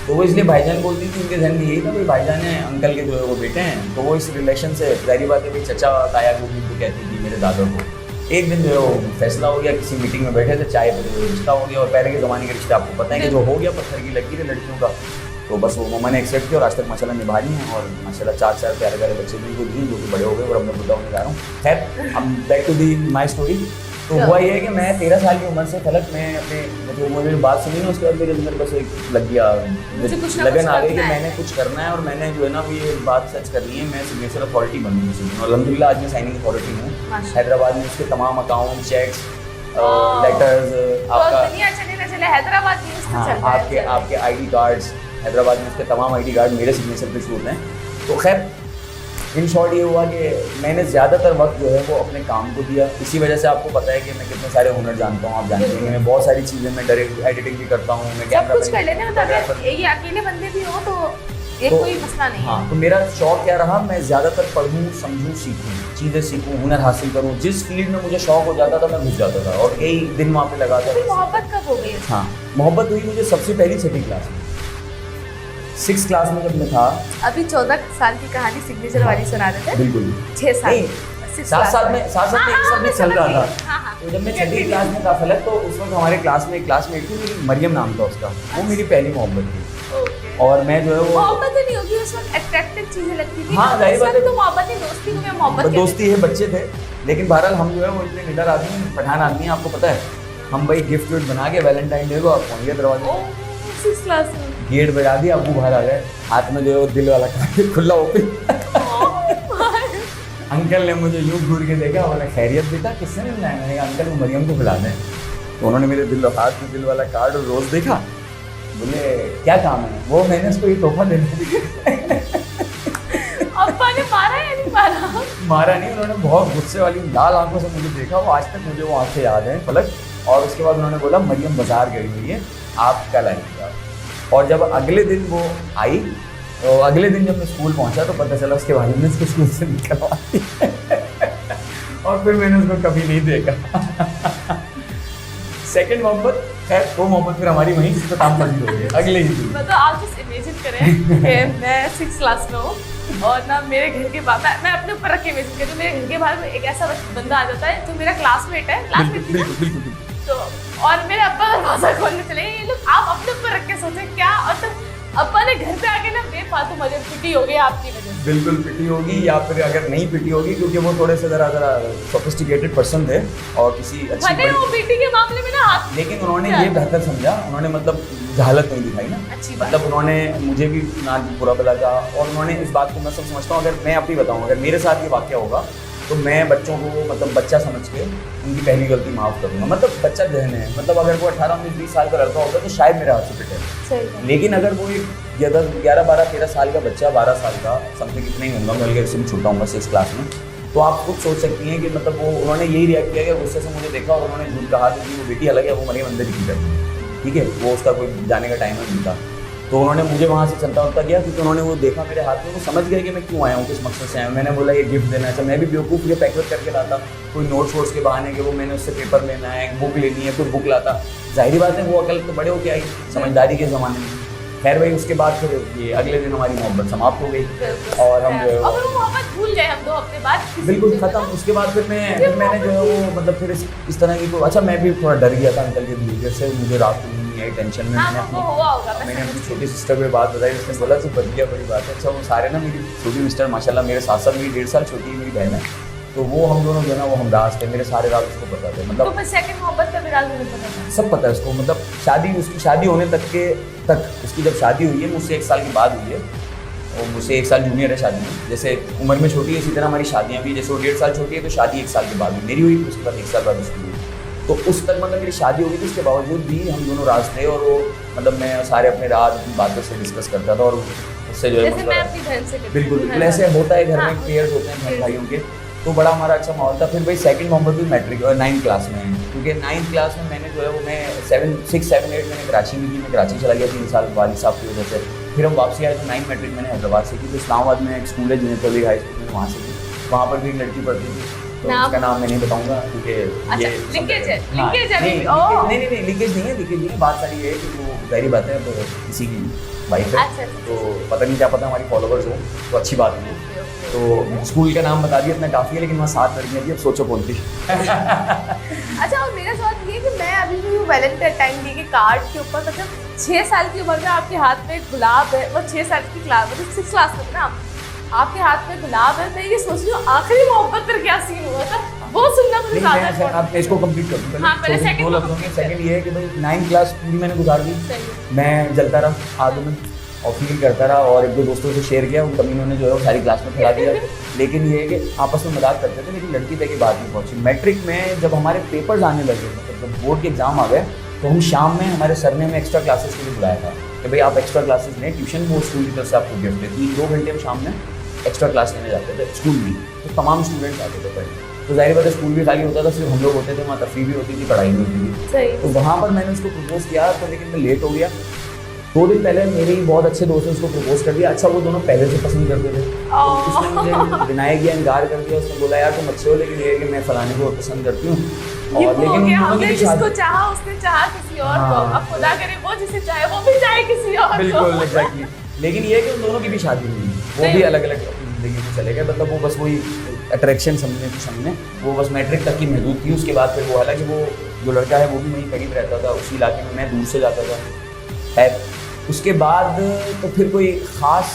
तो वो इसलिए भाईजान बोलती थी, उनके जहन में यही था भाई भाईजान है अंकल के जो है वो बेटे हैं, तो वो इस रिलेशन से जाहिर बात है भाई चचा ताया को भी तो कहती थी मेरे दादा को। एक दिन जो है वो फैसला हो गया, किसी मीटिंग में बैठे थे, चाय पे रिश्ता हो गया, और पहले के ज़माने के रिश्ते आपको पता है कि जो हो गया पत्थर की लकीर है लड़कियों का, तो बस वो मम्मा ने एक्सेप्ट किया और आज तक माशाल्लाह निभा रही हैं, और माशाल्लाह 4 प्यारे प्यारे बच्चे भी उनको दिए जो कि बड़े हो गए और अब मैं बुढ़ा होने जा रहा हूँ। खैर अब back to the my story. तो हुआ ये है कि मैं 13 साल की उम्र से फलक मैं अपने मतलब मुझे बात सुनी ना, उसके बाद मेरे अंदर बस एक लग गया लगन आ गई कि मैंने कुछ करना है और मैंने जो है ना वो ये बात सच करनी है, मैं सिग्नेचर अथॉरिटी बनूँगी। और अल्हम्दुलिल्लाह आज मैं साइनिंग अथॉरिटी हूँ हैदराबाद में, उसके तमाम अकाउंट चेक्स लेटर्स हैदराबाद आपके ID कार्ड्स हैदराबाद में, उसके तमाम ID कार्ड मेरे सिग्नेचर पे शूट हैं। तो खैर इन शॉर्ट ये हुआ कि मैंने ज़्यादातर वक्त जो है वो अपने काम को दिया। इसी वजह से आपको पता है कि मैं कितने सारे हुनर जानता हूँ, आप जानते हैं मैं बहुत सारी चीज़ें, मैं डायरेक्ट एडिटिंग भी करता हूँ, मैं सब कुछ कर लेते हैं, मतलब ये अकेले बंदे भी हो तो कोई मसला नहीं। हाँ तो मेरा शौक क्या रहा, मैं ज़्यादातर पढ़ूँ समझूँ सीखूँ चीज़ें सीखूँ हुनर हासिल करूँ। जिस फील्ड में मुझे शौक हो जाता था मैं घुस जाता था और कई दिन वहाँ पे लगाता था। मोहब्बत कब हो गई? हाँ मोहब्बत हुई मुझे सबसे पहली 6वीं क्लास में, 6th क्लास में जब मैं था। अभी 14 साल की कहानी सिग्नेचर वाली सुना रहे थे। बिल्कुल 6 साल 7 साल में सब में चल रहा था। तो जब मैं 6वीं क्लास में था फलक, तो उस वक्त हमारे क्लास में एक क्लासमेट थी, मेरी मरियम नाम था उसका, वो मेरी पहली मोहब्बत थी। और मैं जो है वो मोहब्बत नहीं होगी उस वक्त, अट्रैक्टिव चीजें लगती थी। हाँ जाहिर बात है, तो मोहब्बत ही दोस्ती को मैं मोहब्बत दोस्ती है, बच्चे थे, लेकिन बहरहाल हम जो है वो इतने निडर आदमी पठान आदमी हैं, आपको पता है हम भाई गिफ्ट विफ्ट बना के वैलेंटाइन डे को आप पहुँच गए दरवाजे, 6th क्लास में। गेट बजा दिया, अबू बाहर आ गए, हाथ में जो है वो दिल वाला कार्ड खुला ओपन। अंकल ने मुझे यूँ घूर के देखा, बोला खैरियत बेटा किससे मिलना है? मैंने कहा अंकल वो मरियम को बुला दें। तो उन्होंने मेरे हाथ में दिल वाला कार्ड और रोज़ देखा, बोले क्या काम है? वो मैंने उसको ये तोहफा देना। अब्बा ने मारा या नहीं मारा? मारा नहीं, उन्होंने बहुत गुस्से वाली लाल आंखों से मुझे देखा, वो आज तक मुझे वो आंखें याद हैं पलक। और उसके बाद उन्होंने बोला मरियम बाजार गई हुई है, आप कल आइएगा। और जब अगले दिन वो आई, तो अगले दिन जब मैं स्कूल पहुंचा तो पता चला उसके वालिद ने उसको स्कूल से निकलवा दिया। और फिर मैंने उसको कभी नहीं देखा। सेकंड मोहब्बत, खैर वो मोहब्बत फिर हमारी वहीं से खत्म कर दी गई अगले ही दिन। मतलब आप जस्ट इमेजिन करें कि मैं 6th क्लास में हूँ और ना मेरे घर के बाहर, मैं अपने ऊपर रख के इमेजिन करूँ, मेरे घर के बाहर में एक ऐसा बंदा आ जाता है जो मेरा क्लासमेट है, बिल्कुल बिल्कुल। तो और मेरे अब्बा दरवाजा खोलने चले, ये लोग आप अपने ऊपर रख के सोचे क्या, और तो अब्बा ने घर पे आके ना बेफालतू मजे पिटी हो गई आपकी वजह से। बिल्कुल पिटी होगी, या फिर अगर नहीं पिटी होगी क्योंकि वो थोड़े से ज़रा सोफिस्टिकेटेड पर्सन थे और किसी अच्छी वो पीटी के मामले में ना हाथ, लेकिन उन्होंने ये बेहतर समझा, उन्होंने मतलब जहालत नहीं दिखाई ना, अच्छी बात। मतलब उन्होंने मुझे भी ना बुरा भला कहा और उन्होंने इस बात को मैं सब समझता हूँ। अगर मैं अपनी बताऊँ, अगर मेरे साथ ये वाक़या होगा तो मैं बच्चों को मतलब बच्चा समझ के उनकी पहली गलती माफ़ करूँगा। मतलब बच्चा जहन है, मतलब अगर वो 18, 19, 20 साल का लड़का होता तो शायद मेरे हाथ से पिटे, लेकिन अगर वो एक 11, 12, 13 साल का बच्चा, 12 साल का समथिंग इतना ही होगा, मैं बल्कि इससे भी छोटा हूँ 6th क्लास में, तो आप खुद सोच सकती हैं कि मतलब वो उन्होंने यही रिएक्ट किया कि गुस्से से मुझे देखा और उन्होंने झूठ कहा कि वो बेटी अलग है, वो मरियम अंदर ही है, ठीक है, वो उसका कोई जाने का टाइम नहीं था। तो उन्होंने मुझे वहाँ से चलता उलता किया क्योंकि उन्होंने वो देखा मेरे हाथ में, वो समझ गए कि मैं क्यों आया हूँ, किस मकसद से आया हूँ। मैंने बोला ये गिफ्ट देना है, अच्छा मैं भी बेवकूफ़ ये पैक करके लाता, कोई नोट्स वोट्स के बहाने कि वो मैंने उससे पेपर लेना है, एक बुक लेनी है, कोई बुक लाता। जाहिर बात है वो अकल तो बड़े होके आई समझदारी के ज़माने में। खैर भाई उसके बाद फिर ये अगले दिन हमारी मोहब्बत समाप्त हो गई और हम जो है और वो मोहब्बत भूल गए हम 2 हफ्ते बाद, बिल्कुल ख़त्म। उसके बाद फिर मैंने जो है वो मतलब फिर इस तरह की अच्छा मैं भी थोड़ा डर गया था अंकल के बिहेवियर से, मुझे रात को नहीं आई, टेंशन में मैंने अपनी छोटी सिस्टर को बात बताई, उसने बोला तो बदलिया बड़ी बात है। अच्छा वो सारे ना मेरी छोटी सिस्टर माशाल्लाह मेरे साथ मेरी 1.5 साल छोटी मेरी बहन है, तो वो हम दोनों जो है ना वो हमराज थे, मेरे सारे राज उसको पता थे, मतलब तो सेकंड मोहब्बत का भी राज मुझे पता था, सब पता है उसको। मतलब उसकी शादी होने तक उसकी जब शादी हुई है मुझसे 1 साल की बाद हुई है और मुझसे 1 साल जूनियर है शादी में, जैसे उम्र में छोटी है इसी तरह हमारी शादियाँ भी, जैसे वो 1.5 साल छोटी है तो शादी 1 साल के बाद हुई, मेरी हुई उसके बाद 1 साल बाद उसकी हुई, तो उस तक मतलब मेरी शादी हो गई थी। उसके बावजूद भी हम दोनों राज थे और वो मतलब मैं सारे अपने राज बातों से डिस्कस करता था और उससे जो है मतलब बिल्कुल ऐसे होता है घर में, पेयर्स होते हैं बहन भाइयों के, तो बड़ा हमारा अच्छा माहौल था। फिर भाई सेकंड मोहब्बत भी मैट्रिक 9th क्लास में, क्योंकि 9th क्लास में मैंने जो है वो मैं 6, 7, 8 मैंने कराची में की, मैं कराची चला गया 3 साल वालिद साहब की वजह से। फिर हम वापसी आए तो 9th मैट्रिक मैंने हैदराबाद से की, तो इस्लामाबाद में एक स्कूल है जूनियर पब्लिक हाई स्कूल, मैंने वहाँ से की, वहाँ पर भी एक लड़की पढ़ती थी, तो उसका नाम मैं नहीं बताऊँगा क्योंकि ये लीकेज है, नहीं लीकेज नहीं है, बात सारी ये है कि वो जाहिर बात है तो किसी की वाइफ है, तो पता नहीं क्या पता हमारी फॉलोवर्स हो तो अच्छी बात नहीं है। तो स्कूल का नाम बता दिया इतना काफ़ी है, लेकिन वहाँ 7 लड़कियाँ थी, अब सोचो कौन थी। अच्छा और मेरा सवाल ये कि मैं अभी भी वैलेंटाइन टाइम डे के कार्ड के ऊपर मतलब 6 साल की उम्र में आपके हाथ में गुलाब है, वो 6 साल की क्लास मतलब 6th क्लास में ना आपके हाथ में गुलाब है, मैं ये सोच रही हूँ आखिरी मोहब्बत पर क्या सीन हुआ था वो सुनना मुझे ज़्यादा। आप इसको कंप्लीट कर दूँ पहले 2 लफ्ज़ों में। सेकंड ये है कि भाई 9th क्लास पूरी मैंने गुजार दी, मैं जलता रहा आग में और फील करता रहा और 1-2 दोस्तों से शेयर किया, उन कमीनों ने जो है वो सारी क्लास में फैला दिया। लेकिन ये है कि आपस में मजाक करते थे, लेकिन लड़की तक की बात नहीं पहुँची। मैट्रिक में जब हमारे पेपर्स आने लगे, मतलब जब बोर्ड के एग्जाम आ गए, तो हम शाम में हमारे सर ने हमें एक्स्ट्रा क्लासेस के लिए बुलाया था कि भाई आप एक्स्ट्रा क्लासेस लें, ट्यूशन वो स्कूल की तरफ से आपको गिफ्ट देती, 2 घंटे हम शाम में एक्स्ट्रा क्लास लेने जाते थे स्कूल में, तो तमाम स्टूडेंट्स आते थे पढ़ने। तो जाहिर बात है स्कूल भी खाली होता था, सिर्फ हम लोग होते थे, वहाँ तफरीह भी होती थी, पढ़ाई भी होती थी। तो वहाँ पर मैंने उसको प्रपोज किया, तो लेकिन मैं लेट हो गया। 2 दिन पहले मेरे ही बहुत अच्छे दोस्त ने उसको प्रपोज कर दिया। अच्छा वो दोनों पहले से पसंद करते थे, तो उसने मुझे डिनाई किया, इनकार कर दिया। उसने बोला यार तुम अच्छे हो, लेकिन ये है कि मैं फलाने को पसंद करती हूँ। और लेकिन हमने जिसको चाहा उसने चाहा किसी और को, अब खुदा करे वो जिसे चाहे वो भी चाहे किसी और को। बिल्कुल एग्जैक्टली। लेकिन ये है कि उन दोनों की भी शादी हुई, वो भी अलग अलग जिंदगी में चले गए, मतलब वो बस वही अट्रैक्शन समझने के सामने वो बस मैट्रिक तक की महदूद थी। उसके बाद फिर वो हालांकि वो जो लड़का है वो भी वहीं करीब रहता था, उसी इलाके में, मैं दूर से जाता था। है उसके बाद तो फिर कोई ख़ास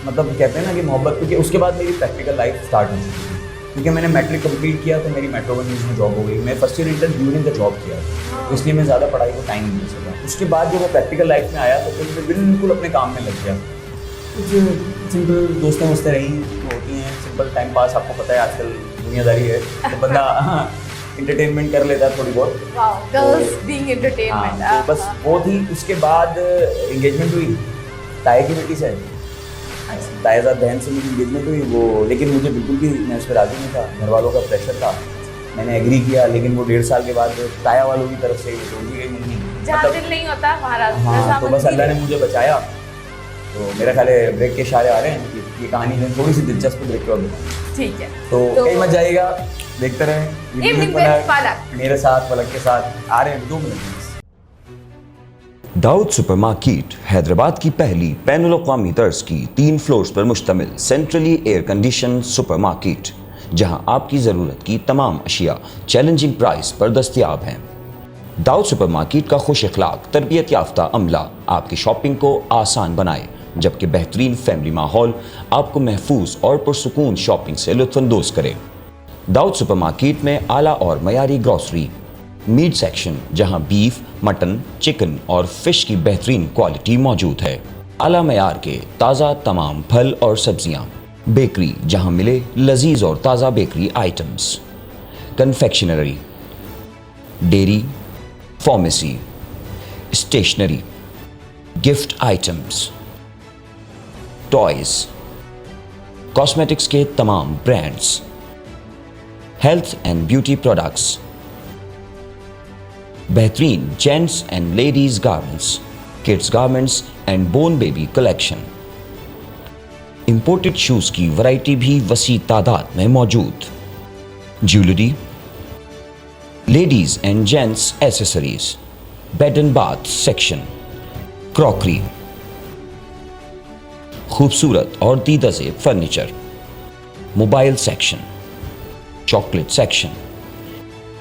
मतलब कहते हैं ना कि मोहब्बत, क्योंकि उसके बाद मेरी प्रैक्टिकल लाइफ स्टार्ट हो चुकी थी। क्योंकि मैंने मैट्रिक कंप्लीट किया तो मेरी मेट्रो वन न्यूज़ में जॉब हो गई। मैं first year inter during the job किया, तो इसलिए मैं ज़्यादा पढ़ाई को टाइम नहीं दे सका। उसके बाद जब मैं प्रैक्टिकल लाइफ में आया तो फिर मैं बिल्कुल अपने काम में लग गया। कुछ सिंपल दोस्तें वोस्तें रही होती हैं, सिंपल टाइम पास, आपको पता है आजकल दुनियादारी है तो बंदा इंटरटेनमेंट कर लेता है थोड़ी बहुत। Girls being entertainment. हाँ, तो बस वो थी। उसके बाद एंगेजमेंट हुई ताया की बेटी से, तायाजाद बहन से मेरी एंगेजमेंट हुई वो, लेकिन मुझे बिल्कुल भी मैं उस पर राजी नहीं था, घर वालों का प्रेशर था। मैंने एग्री किया, लेकिन वो 1.5 साल के बाद ताया वालों की तरफ से तोड़ दी गई मम्मी। जहाँ दिल नहीं होता महाराज। हाँ, तो बस अल्लाह ने मुझे बचाया। तो मेरा ख्याल है ब्रेक के इशारे आ रहे हैं कि ये कहानी में थोड़ी सी दिलचस्प ब्रेक के बाद। ठीक है, तो कहीं मत जाइएगा, देखते रहें इवनिंग विद फलक मेरे साथ, फलक के साथ। आ रहे हैं 2 मिनट। दाऊद सुपरमार्केट हैदराबाद की पहली बैनुल-अक़वामी तर्ज की 3 फ्लोर्स पर मुश्तमिल सेंट्रली एयर कंडीशन सुपरमार्केट, जहां आपकी ज़रूरत की तमाम अशिया चैलेंजिंग प्राइस पर दस्तयाब हैं। दाऊद सुपरमार्केट का खुश अखलाक तरबियत याफ्ता अमला आपकी शॉपिंग को आसान बनाए, जबकि बेहतरीन फैमिली माहौल आपको महफूज और पुरसुकून शॉपिंग से लुत्फ़अंदोज करे। दाऊद सुपरमार्केट में आला और मयारी ग्रॉसरी, मीट सेक्शन जहां बीफ, मटन, चिकन और फिश की बेहतरीन क्वालिटी मौजूद है, आला मयार के ताज़ा तमाम फल और सब्जियां, बेकरी जहां मिले लजीज और ताज़ा bakery items, confectionery, dairy, pharmacy, stationery, gift items, toys, cosmetics के तमाम brands, health and beauty products, बेहतरीन gents and ladies garments, kids garments and born baby collection, imported shoes की वैरायटी भी वसी तादाद में मौजूद, jewellery, ladies and gents accessories, bed and bath section, crockery, खूबसूरत और दीदाज़ेब furniture, mobile section, chocolate section,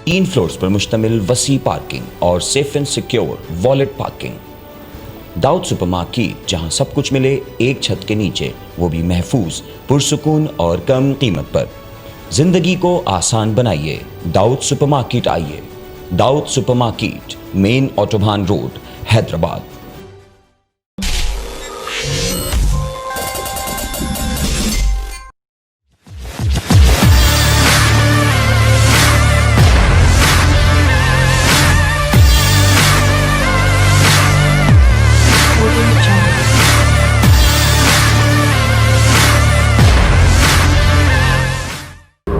3 floors पर मुश्तमिल वसी पार्किंग और safe and secure wallet parking. Dawood supermarket जहां सब कुछ मिले एक छत के नीचे, वो भी महफूज, पुरसुकून और कम कीमत पर। जिंदगी को आसान बनाइए, दाऊद सुपरमार्केट आइए। Dawood supermarket, main autobahn road, Hyderabad.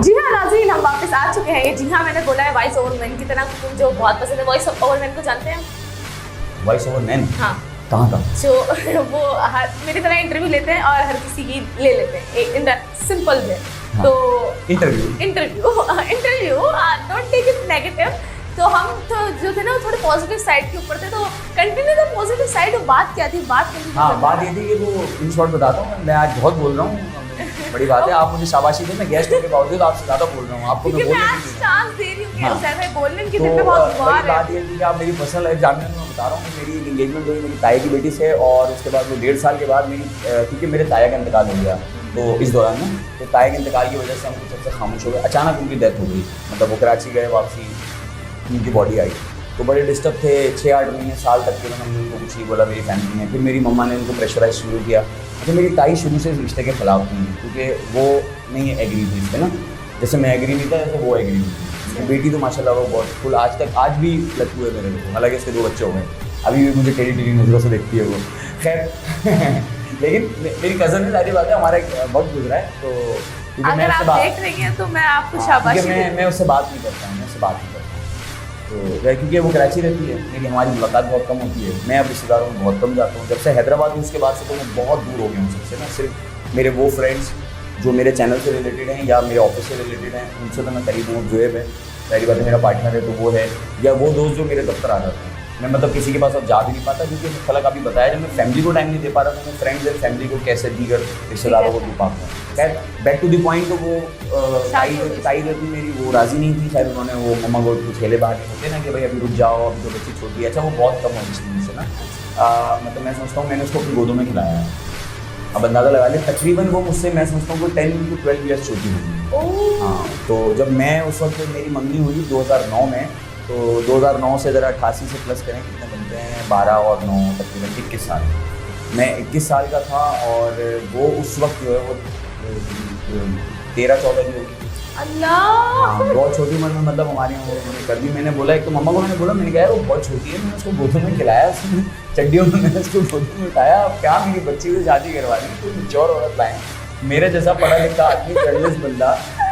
जी हाँ नाज़रीन, हम वापस आ चुके हैं। जी हाँ, मैंने बोला है वॉइस ओवर मैन की तरह जो बहुत पसंद है। वॉइस ओवर मैन को जानते हैं? Voice over man? हाँ। कहाँ का? जो वो मेरी तरह इंटरव्यू लेते हैं और हर किसी की ले लेते हैं एक इन द सिंपल वे। हाँ। तो interview don't take it negative. तो हम तो जो थे ना थोड़े पॉजिटिव साइड के ऊपर थे, तो कंटिन्यू द पॉजिटिव साइड। बात क्या थी? बात हाँ, बात ये थी कि वो इन शॉर्ट बताता हूँ, मैं आज बहुत बोल रहा हूँ, बड़ी बात है। आप मुझे शाबाशी दें, मैं गेस्ट होने के बावजूद आपसे ज़्यादा बोल रहा हूँ। आपको मैं बोलने आज चांस दे रही हूँ कि हाँ। उस ऐसे बोलने की दिल पे बहुत गुबार है। बात ये थी कि आप मेरी पर्सनल लाइफ जानने में, मैं बता रहा हूँ कि मेरी एंगेजमेंट हुई मेरी ताया की बेटी से, और उसके बाद वो 1.5 साल के बाद मेरी, क्योंकि मेरे ताया का इंतकाल हो गया तो इस दौरान में, तो ताया के इंतकाल की वजह से हम कुछ सबसे खामोश हो गए। अचानक उनकी डेथ हो गई, मतलब वो कराची गए, वापसी उनकी बॉडी आई, तो बड़े डिस्टर्ब थे। 6-8 महीने, साल तक के हमने उनको कुछ नहीं बोला मेरी फैमिली ने। फिर मेरी मम्मा ने उनको प्रेशराइज शुरू किया। अच्छा, मेरी ताई शुरू से इस रिश्ते के खिलाफ थी, क्योंकि वो नहीं एग्री थी इस पर ना, जैसे मैं एग्री नहीं था वैसे वो एग्री नहीं थी। मेरी बेटी तो माशाल्लाह वो बहुत फुल आज भी लट्टू है मेरे को, हालांकि इसके 2 बच्चे हो गए, अभी भी मुझे टेढ़ी नज़रों से देखती है वो। खैर लेकिन मेरी कज़न है, सारी बात है, हमारा एक वक्त गुजरा है, तो अगर आप देख रही हैं तो मैं आपको शाबाशी मैं उससे बात नहीं करता हूँ, तो क्योंकि वो कराची रहती है, मेरी हमारी मुलाकात बहुत कम होती है। मैं अब रिश्तेदारों में बहुत कम जाता हूँ। जब से हैदराबाद हूँ उसके बाद से तो मैं बहुत दूर हो गया हूँ सबसे ना। सिर्फ मेरे वो फ्रेंड्स जो मेरे चैनल से रिलेटेड हैं या मेरे ऑफिस से रिलेटेड हैं, उनसे तो मैं करीब हूँ। जोएब है, पहली बात है, मेरा पार्टनर है, तो वो है, या वो दोस्त जो मेरे दफ्तर आ जाते हैं। मैं मतलब किसी के पास अब जा भी नहीं पाता, क्योंकि फलक अभी बताया, जब मैं फैमिली को टाइम नहीं दे पा रहा था, मैं फ्रेंड्स एंड फैमिली को कैसे दीगर रिश्तेदारों को दे पाता हूँ। खैर बैक टू द पॉइंट, तो वो ताई रहती मेरी, वो राज़ी नहीं थी। शायद उन्होंने वो मम्मा को कुछ खेले बाहर होते ना कि भाई अभी रुक जाओ, अभी तो बच्ची छोटी है। अच्छा, वो बहुत कम होती थी मुझसे ना, मतलब मैं समझता हूँ मैंने उसको अपनी गोदों में खिलाया है, अब अंदाज़ा लगा ले, तकरीबन वो मुझसे मैं समझता हूँ 10 to 12 ईयर्स छोटी होगी। हाँ, तो जब मैं उस वक्त मेरी मंगनी हुई 2009 में, तो 2009 से ज़रा 88 से प्लस करें कितने बनते हैं, 12 और 9 तकरीबन 21 साल। मैं 21 साल का था और वो उस वक्त जो है वो 13-14 की होगी। अल्लाह, हाँ, बहुत छोटी उम्र में मतलब हमारे यहाँ उन्होंने कर दी। मैंने बोला, एक तो मम्मा को मैंने बोला, मैंने कहा यार वो बहुत छोटी है, मैंने उसको गोदों में खिलाया, उसने चड्डियों में मैंने उसको गोदों में उठाया। अब क्या मेरी बच्ची से शादी करवा दी, कोई मैच्योर औरत लाएं, मेरे जैसा पढ़ा लिखा आदमी, जर्नलिस्ट बंदा,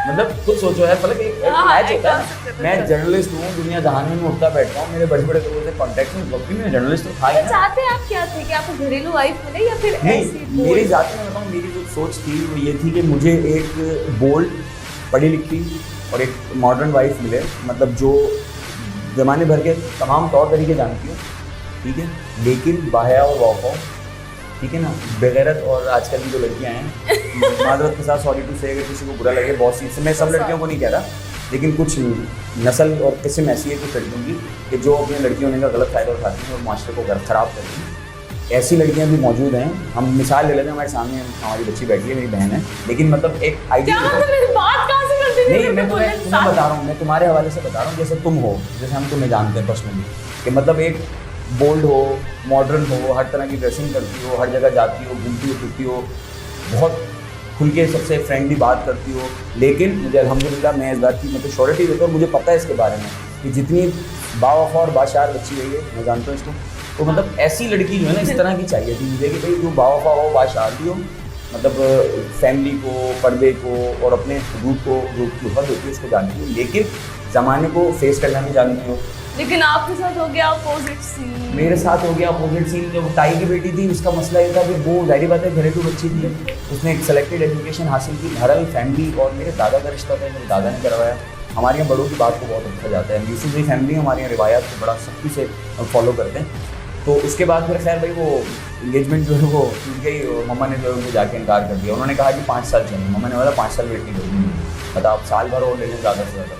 मतलब खुद सोचो यार, मतलब एक मैच होता है। मैं जर्नलिस्ट हूँ, दुनिया जहान में उठता बैठता हूँ, मेरे बड़े बड़े लोगों से कॉन्टैक्ट में, वक्त भी मैं जर्नलिस्ट तो था ही ना। चाहते आप क्या थे कि आपको घरेलू वाइफ मिले या फिर नहीं, ऐसी मेरी जात में बताऊँ, मेरी जो सोच थी वो ये थी कि मुझे एक बोल्ड, पढ़ी लिखी और एक मॉडर्न वाइफ मिले, मतलब जो ज़माने भर के तमाम तौर तरीके जानती हो, ठीक है, लेकिन बाहया और वाक़ा, ठीक है ना, बेगैरत। और आजकल की जो लड़कियां हैं, माजरत के साथ सॉरी टू से, अगर किसी को बुरा लगे, बहुत सी, मैं सब लड़कियों को नहीं कह रहा, लेकिन कुछ नस्ल और किस्म ऐसी है कुछ लड़कियों की कि जो अपने लड़की होने का गलत फ़ायदा उठाती हैं और माशरे को ख़राब करती हैं। ऐसी लड़कियां भी मौजूद हैं। हम मिसाल ले लेते हैं, हमारे सामने हमारी बच्ची बैठी है, मेरी बहन है, लेकिन मतलब एक आइडिया नहीं, मैं तुम्हें बता रहा हूँ, मैं तुम्हारे हवाले से बता रहा हूँ, जैसे तुम हो, जैसे हम तुम्हें जानते हैं पर्सनली, कि मतलब एक बोल्ड हो, मॉडर्न हो, हर तरह की ड्रेसिंग करती हो, हर जगह जाती हो, घूमती हो फिरती हो, बहुत खुल के सबसे फ्रेंडली बात करती हो। लेकिन मुझे अल्हम्दुलिल्लाह मैं इस बात की मतलब श्योरिटी देता हूँ, मुझे पता है इसके बारे में कि जितनी बावफा और बाशार बच्ची रही है, मैं जानता हूँ इसको, तो मतलब ऐसी लड़की जो है ना, इस तरह की चाहिए थी मुझे, कि भाई जो बावफा हो, बाशार भी हो, मतलब फैमिली को, पर्दे को और अपने हदूद को, जो की हद होती है उसको जानती हो, लेकिन ज़माने को फेस करना भी जानती हो। लेकिन आपके साथ हो गया अपोजिट सीन। मेरे साथ हो गया अपोजिट सीन। जब ताई की बेटी थी, उसका मसला ये था कि वो जाहिर बात है घरेलू बच्ची थी, उसने एक सेलेक्टेड एजुकेशन हासिल की, बहरहाल फैमिली, और मेरे दादा का रिश्ता था, मेरे दादा ने करवाया। हमारे यहाँ बड़ों की बात को बहुत रखा जाता है, यूसुफी फैमिली हमारे यहाँ रिवायात को बड़ा सख्ती से फॉलो करते हैं। तो उसके बाद फिर खैर भाई वो इंगेजमेंट जो है वो टूट गई, और मम्मा ने जो है उनको जाके इनकार कर दिया। उन्होंने कहा कि 5 साल चाहिए। मम्मा ने बोला 5 साल वेट नहीं करूँगी, मतलब आप साल भर और ले लें ज़्यादा से ज़्यादा।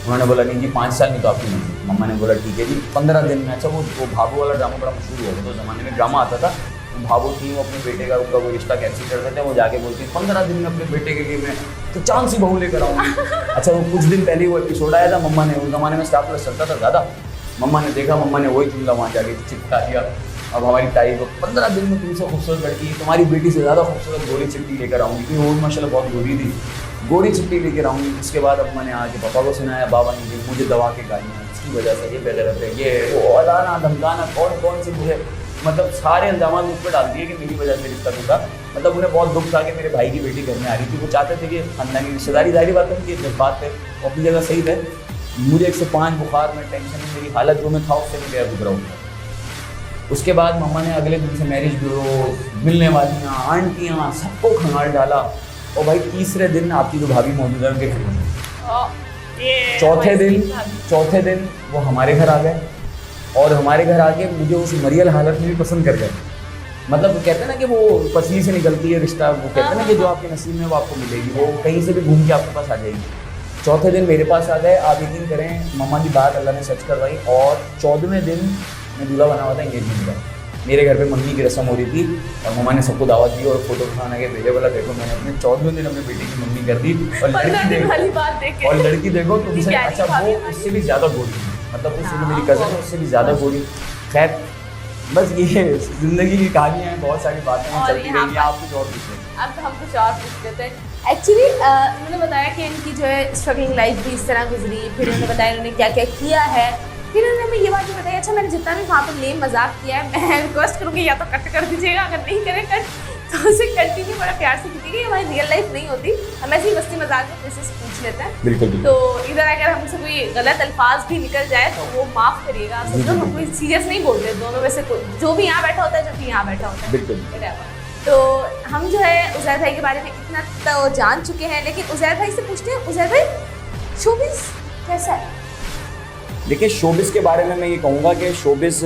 उन्होंने बोला नहीं जी 5 साल नहीं तो आपकी मर्जी। मम्मा ने बोला ठीक है जी। 15 दिन में, अच्छा वो भाभू वाला ड्रामा बड़ा मशहूर हुआ था, तो ज़माने में ड्रामा आता था, वो भाभू थी, वो अपने बेटे का उनका कोई रिश्ता कैंसिल करते थे, वो जाके बोलती 15 दिन में अपने बेटे के लिए मैं तो चांद सी बहू लेकर आऊँगी। अच्छा वो कुछ दिन पहले वो एपिसोड आया था, मम्मा ने, उस ज़माने में स्टार प्लस चलता था ज़्यादा, मम्मा ने देखा, मम्मा ने वही जुमला वहाँ जाके चिपका दिया। अब हमारी ताई को 15 दिन में तुमसे खूबसूरत लड़की, तुम्हारी बेटी से ज़्यादा खूबसूरत गोरी चिट्टी लेकर आऊँगी, क्योंकि वो माशाल्लाह बहुत गोरी थी, गोरी चिट्टी लेकर आऊँगी। उसके बाद अम्मा ने आके पापा को सुनाया, बाबा ने दी मुझे दवा के गालियाँ, इसकी वजह से ये बेगैरत है, ये वो अलाना धमकाना, कौन कौन से बुरे, मतलब सारे इल्ज़ाम मुझ पर डाल दिए कि मेरी वजह से रिश्ता टूटा। मतलब उन्हें बहुत दुख था कि मेरे भाई की बेटी घर में आ रही थी, वो चाहते थे कि खानदानी रिश्तेदारी, जाहिर बात है कि जज्बात थे, अपनी जगह सही थे। मुझे 105 बुखार में, टेंशन में, मेरी हालत जो मैं था उससे मैं गैर गुजरा हूँ। उसके बाद मम्मा ने अगले दिन से मैरिज ब्यूरो, मिलने वालियाँ, आंटियाँ, सबको खंगाल डाला, और भाई तीसरे दिन आपकी जो भाभी मौजूद है उनके घर में, चौथे दिन वो हमारे घर आ गए, और हमारे घर आके मुझे उस मरियल हालत में भी पसंद कर गए। मतलब वो कहते हैं ना कि वो पसली से निकलती है रिश्ता, वो कहते हैं ना कि जो आपके नसीब में वो आपको मिलेगी, वो कहीं से भी घूम के आपके पास आ जाएगी। चौथे दिन मेरे पास आ गए, आप यकीन करें मम्मा की बात अल्लाह ने सच करवाई, और 14वें दिन मैं दूल्हा बना हुआ था एंगेजमेंट का। मेरे घर पे मंगनी की रस्म हो रही थी, और मम्मा ने सबको दावत दी और फोटो खाना के भेजे, बोला देखो मैंने अपने 14वें दिन अपने बेटी की मंगनी कर दी, और लड़की देखो तुमसे, अच्छा वो उससे भी ज़्यादा गोरी थी, मतलब उससे जो मेरी कज़न है उससे भी ज़्यादा गोरी। खैर बस ये ज़िंदगी की कहानियाँ हैं, बहुत सारी बातें हैं चलती रहेंगी। आप कुछ और पूछें। अब हम कुछ और पूछ लेते हैं। एक्चुअली उन्होंने बताया कि इनकी जो है स्ट्रगलिंग लाइफ भी इस तरह गुजरी, फिर उन्होंने बताया इन्होंने क्या क्या किया है, फिर उन्होंने हमें ये बात भी बताई। अच्छा मैंने जितना भी वहाँ पर लेम मजाक किया है, मैं रिक्वेस्ट करूँगी या तो कट कर दीजिएगा, अगर नहीं करें कट तो उसे कंटिन्यू बड़ा प्यार से कीजिएगा, हमारी रियल लाइफ नहीं होती, हम ऐसी मस्ती मजाक में प्लेसेस पूछ लेते हैं। बिल्कुल। तो इधर अगर हमसे कोई गलत अल्फाज भी निकल जाए तो वो माफ़ करिएगा, समझो हम कोई सीरियस नहीं बोलते, दोनों में से कोई जो भी यहाँ बैठा होता है, जो भी यहाँ बैठा होता है, बिल्कुल। तो हम जो है उज़ैर भाई के बारे में इतना तो जान चुके हैं, लेकिन उज़ैर भाई से पूछते हैं, उज़ैर भाई शोबिज़ कैसा है? देखिए शोबिज़ के बारे में मैं ये कहूँगा कि शोबिज़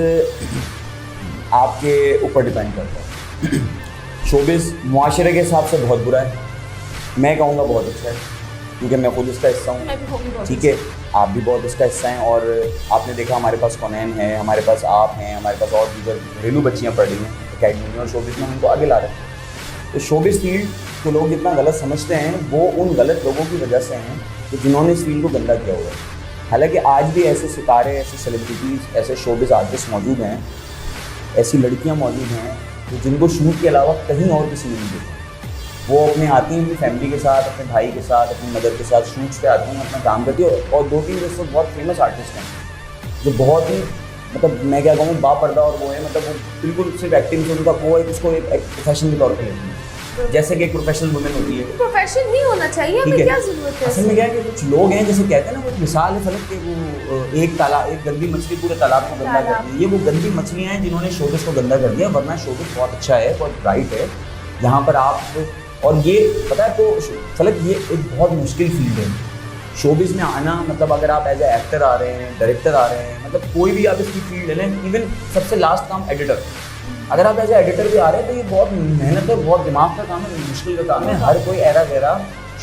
आपके ऊपर डिपेंड करता है। शोबिज़ मुआशरे के हिसाब से बहुत बुरा है, मैं कहूँगा बहुत अच्छा है, क्योंकि मैं खुद इसका हिस्सा हूँ, ठीक है, आप भी बहुत इसका हिस्सा हैं। और आपने देखा हमारे पास कौनैन है, हमारे पास आप हैं, हमारे पास और दीगर घरेलू बच्चियाँ पढ़ रही हैं अकेडमी में, और शोबिज़ में हमको आगे ला रहे हैं। तो शोबिस फील्ड को लोग जितना गलत समझते हैं वो उन गलत लोगों की वजह से हैं कि जिन्होंने इस फील्ड को गंदा किया हुआ है। हालांकि आज भी ऐसे सितारे, ऐसे सेलिब्रिटीज़, ऐसे शोबिस आर्टिस्ट मौजूद हैं, ऐसी लड़कियां मौजूद हैं तो जिनको शूट के अलावा कहीं और किसी ने नहीं देखा। वो अपने आती हैं अपनी फैमिली के साथ, अपने भाई के साथ, अपनी मदर के साथ शूट्स पे आती हैं, अपना काम करती हैं। और 2-3 जैसे बहुत फेमस आर्टिस्ट हैं जो बहुत ही मतलब मैं क्या कहूँ बापर्दा और वो है, मतलब वो बिल्कुल सिर्फ एक्टिंग से उनका वो है, उसको एक प्रोफेशन के तौर पर लेती हैं, जैसे कि एक प्रोफेशनल वुमेन होती है। प्रोफेशन ही होना चाहिए, हमें क्या जरूरत है? असल में क्या है कि कुछ लोग हैं जैसे कहते हैं ना, वो मिसाल है फलक के वो एक गंदी मछली पूरे तालाब को गंदा कर दी। ये वो गंदी मछलियाँ हैं जिन्होंने शोबिस को गंदा कर दिया, वरना शोबिस बहुत अच्छा है, बहुत ब्राइट है। यहाँ पर आप और ये पता है तो फलक ये एक बहुत मुश्किल फील्ड है शोबिस में आना। मतलब अगर आप एज ए एक्टर आ रहे हैं, डायरेक्टर आ रहे हैं, मतलब कोई भी आप इसकी फील्ड ले लें, इवन सबसे लास्ट काम एडिटर, अगर आप एज ए एडिटर भी आ रहे हैं तो ये बहुत मेहनत और बहुत दिमाग का काम है, मुश्किल का काम है। हर कोई एरा गैरा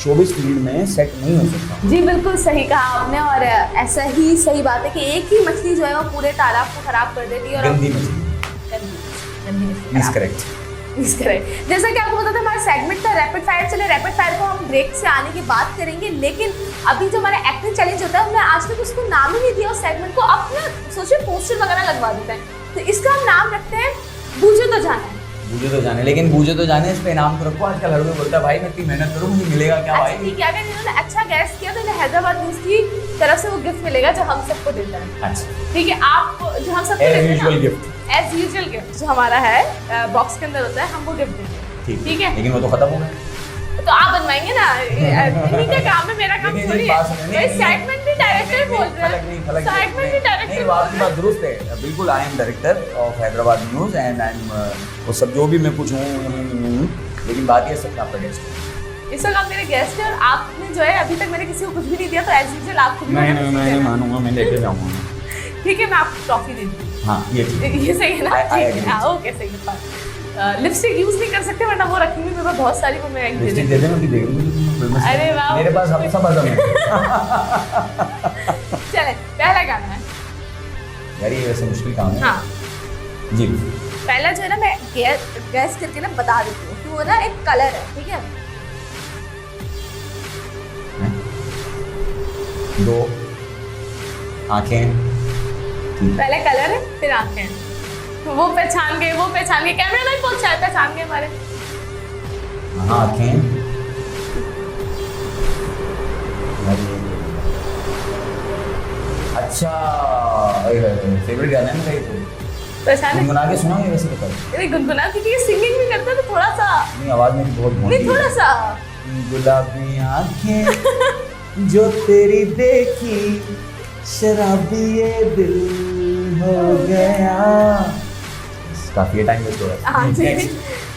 शोबिस फील्ड में सेट नहीं हो सकता। जी बिल्कुल सही कहा आपने, और ऐसा ही सही बात है कि एक ही मछली जो है वो पूरे तालाब को खराब कर देती है। और गंदी मछली, करेक्ट। जैसा कि आपको पता था हमारा सेगमेंट था रैपिड फायर। चले रैपिड फायर को हम ब्रेक से आने की बात करेंगे, लेकिन अभी जो हमारा एक्टिंग चैलेंज होता है हमने आज तक उसको नाम ही नहीं दिया उस सेगमेंट को। अपना सोचिए पोस्टर वगैरह लगवा देते हैं, तो इसका हम नाम रखते हैं बूझे तो जाने। बूझे तो जाने, लेकिन बूझे तो जाने इस पे इनाम तो रखो। आजकल हर कोई बोलता है भाई मैं इतनी मेहनत करूँ मुझे मिलेगा क्या भाई? ठीक है, अगर इन्होंने अच्छा गैस किया तो इन्हें हैदराबाद न्यूज़ की तरफ से वो गिफ्ट मिलेगा जो हम सबको देता है। अच्छा ठीक है, आपको जो हम सबको एज यूजुअल गिफ्ट जो हमारा है बॉक्स के अंदर होता है, हम वो गिफ्ट देंगे। ठीक है, लेकिन वो तो खत्म हो गया। तो आप बनवाएंगे ना, इन्हीं का काम है, मेरा काम थोड़ी है। सेगमेंट भी डायरेक्टर बोल रहे हैं, सेगमेंट भी डायरेक्टर। वो आपकी बात दुरुस्त है, बिल्कुल। I am director of Hyderabad news and I am वो सब जो भी मैं कुछ हूँ, लेकिन बात ये सब आपका गेस्ट है। इस वक्त आप मेरे गेस्ट हैं और आपने जो है अभी तक मैंने किसी को कुछ भी नहीं दिया, तो एज यूजुअल आपको भी मैं नहीं मानूंगा, मैं लेके जाऊँगा। ठीक है, मैं आपको ट्रॉफी दे दूँगी। हाँ ये सही है ना? ओके सही है। लिपस्टिक यूज नहीं कर सकते वरना वो रखूंगी मेरे पास बहुत सारी, वो मैं एक लिपस्टिक दे देना, देख लूंगी। अरे वाह, मेरे पास सब आदम है। चले पहला गाना है यार, ये वैसे मुश्किल काम है। हाँ जी, पहला जो है ना मैं गैस करके ना बता देती हूँ कि वो ना एक कलर है। ठीक है, 2 आंखें, पहले कलर है फिर आंखें। वो पहचान गए, कैमरा नहीं पहुंचा है, पहचान गए हमारे। हाँ आंखें, अच्छा फेवरेट गाना है मेरा ये तो। पहचान गुनगुना के सुना ये वैसे बताओ। अरे गुनगुना क्योंकि सिंगिंग भी करता है तो थोड़ा सा नहीं, आवाज मेरी बहुत नहीं, थोड़ा सा। गुलाबी आंखें जो तेरी देखी, शराबी ये दिल हो गया। काफी टाइम वेस्ट हो रहा है। हाँ जी।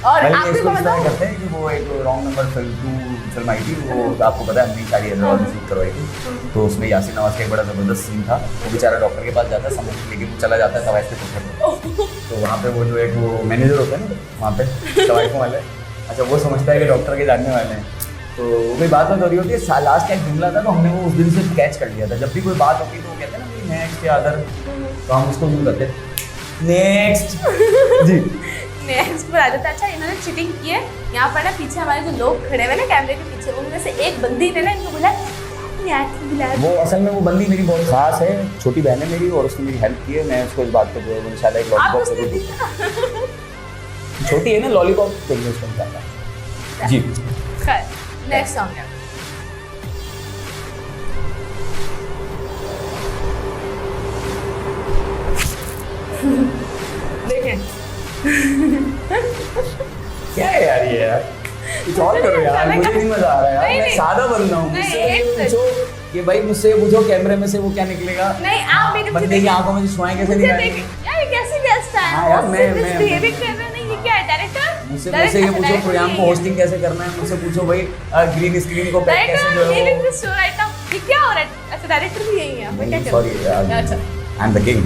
और आपको पता है करते हैं कि वो एक रॉन्ग नंबर फिल्म आई थी, वो आपको पता है हमने सारी हैदराबाद में शूट करवाई थी, तो उसमें यासीन नवाज का एक बड़ा जबरदस्त सीन था। वो बेचारा डॉक्टर के पास जाता है समझ, लेकिन वो चला जाता है तवाइफ के पुत्र, तो वहाँ पे वो जो एक वो मैनेजर होता है ना वहाँ पे तवाइफों वाले, अच्छा वो समझता है कि डॉक्टर के जानने वाले हैं, तो वो कोई बात हो रही होती है। लास्ट का एक जुमला था तो हमने वो उस दिन से कैच कर लिया था। जब भी कोई बात होती है तो वो कहते हैं ना नेक्स्ट या अदर, तो हम उसको यूज करते हैं नेक्स्ट। जी नेक्स्ट पर आ जाता है। अच्छा इन्होंने चीटिंग की है यहाँ पर ना, पीछे हमारे जो लोग खड़े हुए ना कैमरे के पीछे, उनमें से एक बंदी ने ना इनको बुलाया। वो असल में वो बंदी मेरी बहुत खास है, छोटी बहन है मेरी, और उसने मेरी हेल्प की है। मैं उसको इस बात पे जो है इंशाल्लाह एक लॉलीपॉप जरूर दूंगा। छोटी है ना, लॉलीपॉप देंगे उसको इंशाल्लाह। जी खैर, नेक्स्ट सॉन्ग है देखें। क्या है यार ये यार, कुछ और करो यार, मुझे नहीं मजा आ रहा है यार। मैं सादा बंदा हूँ, मुझसे पूछो कि भाई मुझसे पूछो कैमरे में से वो क्या निकलेगा। नहीं आप मेरे बंदे की आंखों में जुआएं कैसे निकालेंगे यार, ये कैसी गेस्ट है? हाँ यार, मैं बिहेविंग कर रहे नहीं, ये क्या है डायरेक्टर? मुझसे ये पूछो प्रोग्राम को होस्टिंग कैसे करना है, मुझसे पूछो भाई ग्रीन स्क्रीन को पैक कैसे जो है वो। ये क्या हो रहा है? अच्छा डायरेक्टर भी यही है, मैं क्या सॉरी करूं? यार, अच्छा आई एम द किंग।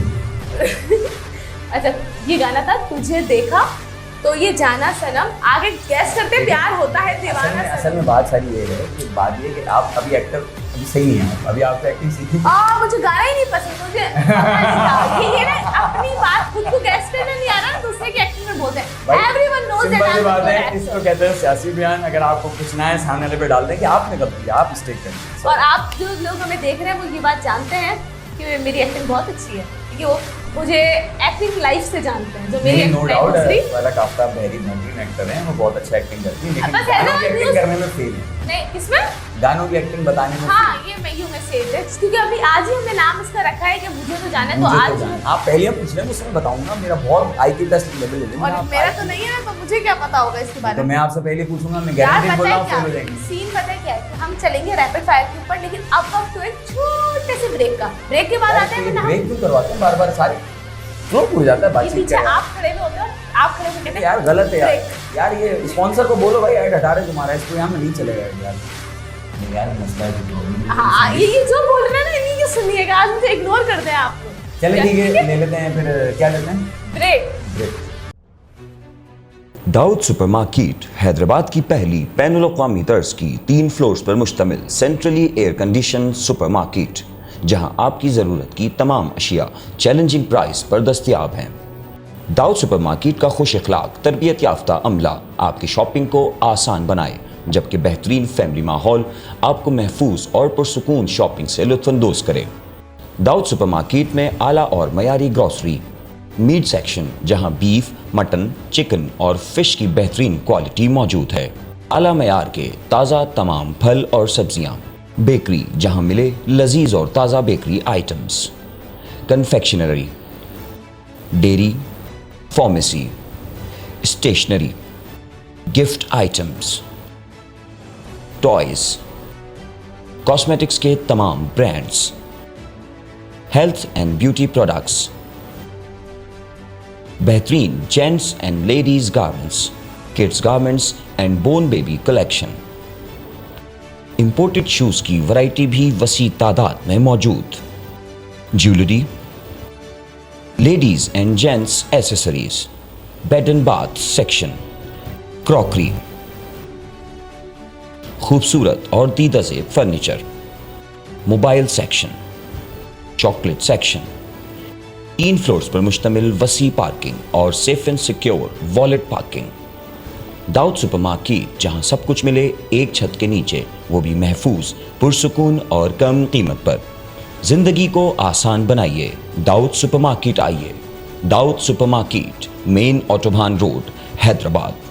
अच्छा ये गाना था तुझे देखा तो ये जाना सनम, आगे गैस करते प्यार होता है दीवाना। असल में बात सारी ये है कि बात ये कि आप अभी एक्टर अभी सही नहीं है, अभी आपको एक्टिंग सीखनी। मुझे गाना ही नहीं पसंद, मुझे ये ना अपनी बात खुद को गैस करना नहीं आ रहा, दूसरे की एक्टिंग में बोलते हैं। एवरीवन नोज दैट सीधी बात है, तो इसको कहते हैं सियासी बयान। अगर आपको पूछना है सामने वाले पे डाल दें कि आपने कब किया, आप मिस्टेक करें। और आप जो लोग हमें देख रहे हैं वो ये बात जानते हैं कि मेरी एक्टिंग बहुत अच्छी है, क्योंकि वो मुझे एक्टिंग लाइफ से जानते हैं। जो मेरी नो एक्टिंग डाउट है फलक आफ्ताब बेहतरीन बेहतरीन एक्टर हैं, वो बहुत अच्छा एक्टिंग करती है, लेकिन बस है ना, गानों की एक्टिंग न्यूज़- करने में फेल है। नहीं किसमें, गानों की एक्टिंग बताने में हाँ ये मैं यूं में सेव है, क्योंकि अभी आज ही हमने नाम इसका रखा है कि मुझे तो जाना है, तो मुझे आज तो जाना। आप पहले पूछ रहे हैं, मुझसे मैं बताऊंगा। मेरा बहुत आईक्यू टेस्ट लेवल है, और मेरा तो नहीं है ना, तो मुझे क्या पता होगा इसके बारे तो में। मैं आपसे पहले पूछूंगा। मैं यार गारंटी बोल पता रहा है हूँ फेल हो क्या जाएंगे। सीन, पता है क्या है कि हम चलेंगे रैपिड फायर के ऊपर, लेकिन अब वक्त हुए छोटे से ब्रेक का। ब्रेक के बाद आते हैं ना, ब्रेक क्यों करवाते हैं बार-बार? सारे फ्लो हो जाता है ये बातचीत पीछे का। आप खड़े हुए होते हो, आप खड़े होके कहते हैं, यार गलत है यार। ब्रेक। यार ये स्पॉन्सर को बोलो भाई ऐड हटा रहे तुम्हारा, इसको यहाँ में नहीं चलेगा यार। नहीं यार मसला है जो हाँ ये जो बोल रहे हैं ना, इन्हीं की सुनिएगा। आज मुझे इग्नोर कर दें आपको। चले ठीक है, ले लेते हैं फिर। क्या लेते हैं? Break. Break. Dawood supermarket Hyderabad की पहली बैनुल-अक़वामी तर्ज की 3 फ्लोर्स पर मुश्तमिल सेंट्रली एयर कंडीशन सुपरमार्केट, जहां आपकी ज़रूरत की तमाम अशिया चैलेंजिंग प्राइस पर दस्तयाब हैं। दाऊद सुपरमार्केट का खुश अखलाक तरबियत याफ्ता अमला आपकी शॉपिंग को आसान बनाए, जबकि बेहतरीन फैमिली माहौल आपको महफूज और पुरसुकून शॉपिंग से लुत्फ़अंदोज़ करे। दाऊद सुपरमार्केट में आला और मयारी ग्रॉसरी, मीट सेक्शन जहां बीफ, मटन, चिकन और फिश की बेहतरीन क्वालिटी मौजूद है, आला मयार के ताज़ा तमाम फल और सब्जियां, बेकरी जहां मिले लजीज और ताज़ा bakery items, confectionery, dairy, pharmacy, stationery, gift items, toys, cosmetics के तमाम brands, health and beauty products, बेहतरीन gents and ladies garments, kids garments and born baby collection, imported shoes की वैरायटी भी वसी तादाद में मौजूद, jewellery, ladies and gents accessories, bed and bath section, crockery, खूबसूरत और दीदा ज़ेब furniture, mobile section, chocolate section, 3 floors पर मुश्तमिल वसी पार्किंग और safe and secure wallet parking. Dawood supermarket जहां सब कुछ मिले एक छत के नीचे, वो भी महफूज, पुरसुकून और कम कीमत पर। जिंदगी को आसान बनाइए, दाऊद सुपरमार्केट आइए। Dawood supermarket, main autobahn road, Hyderabad.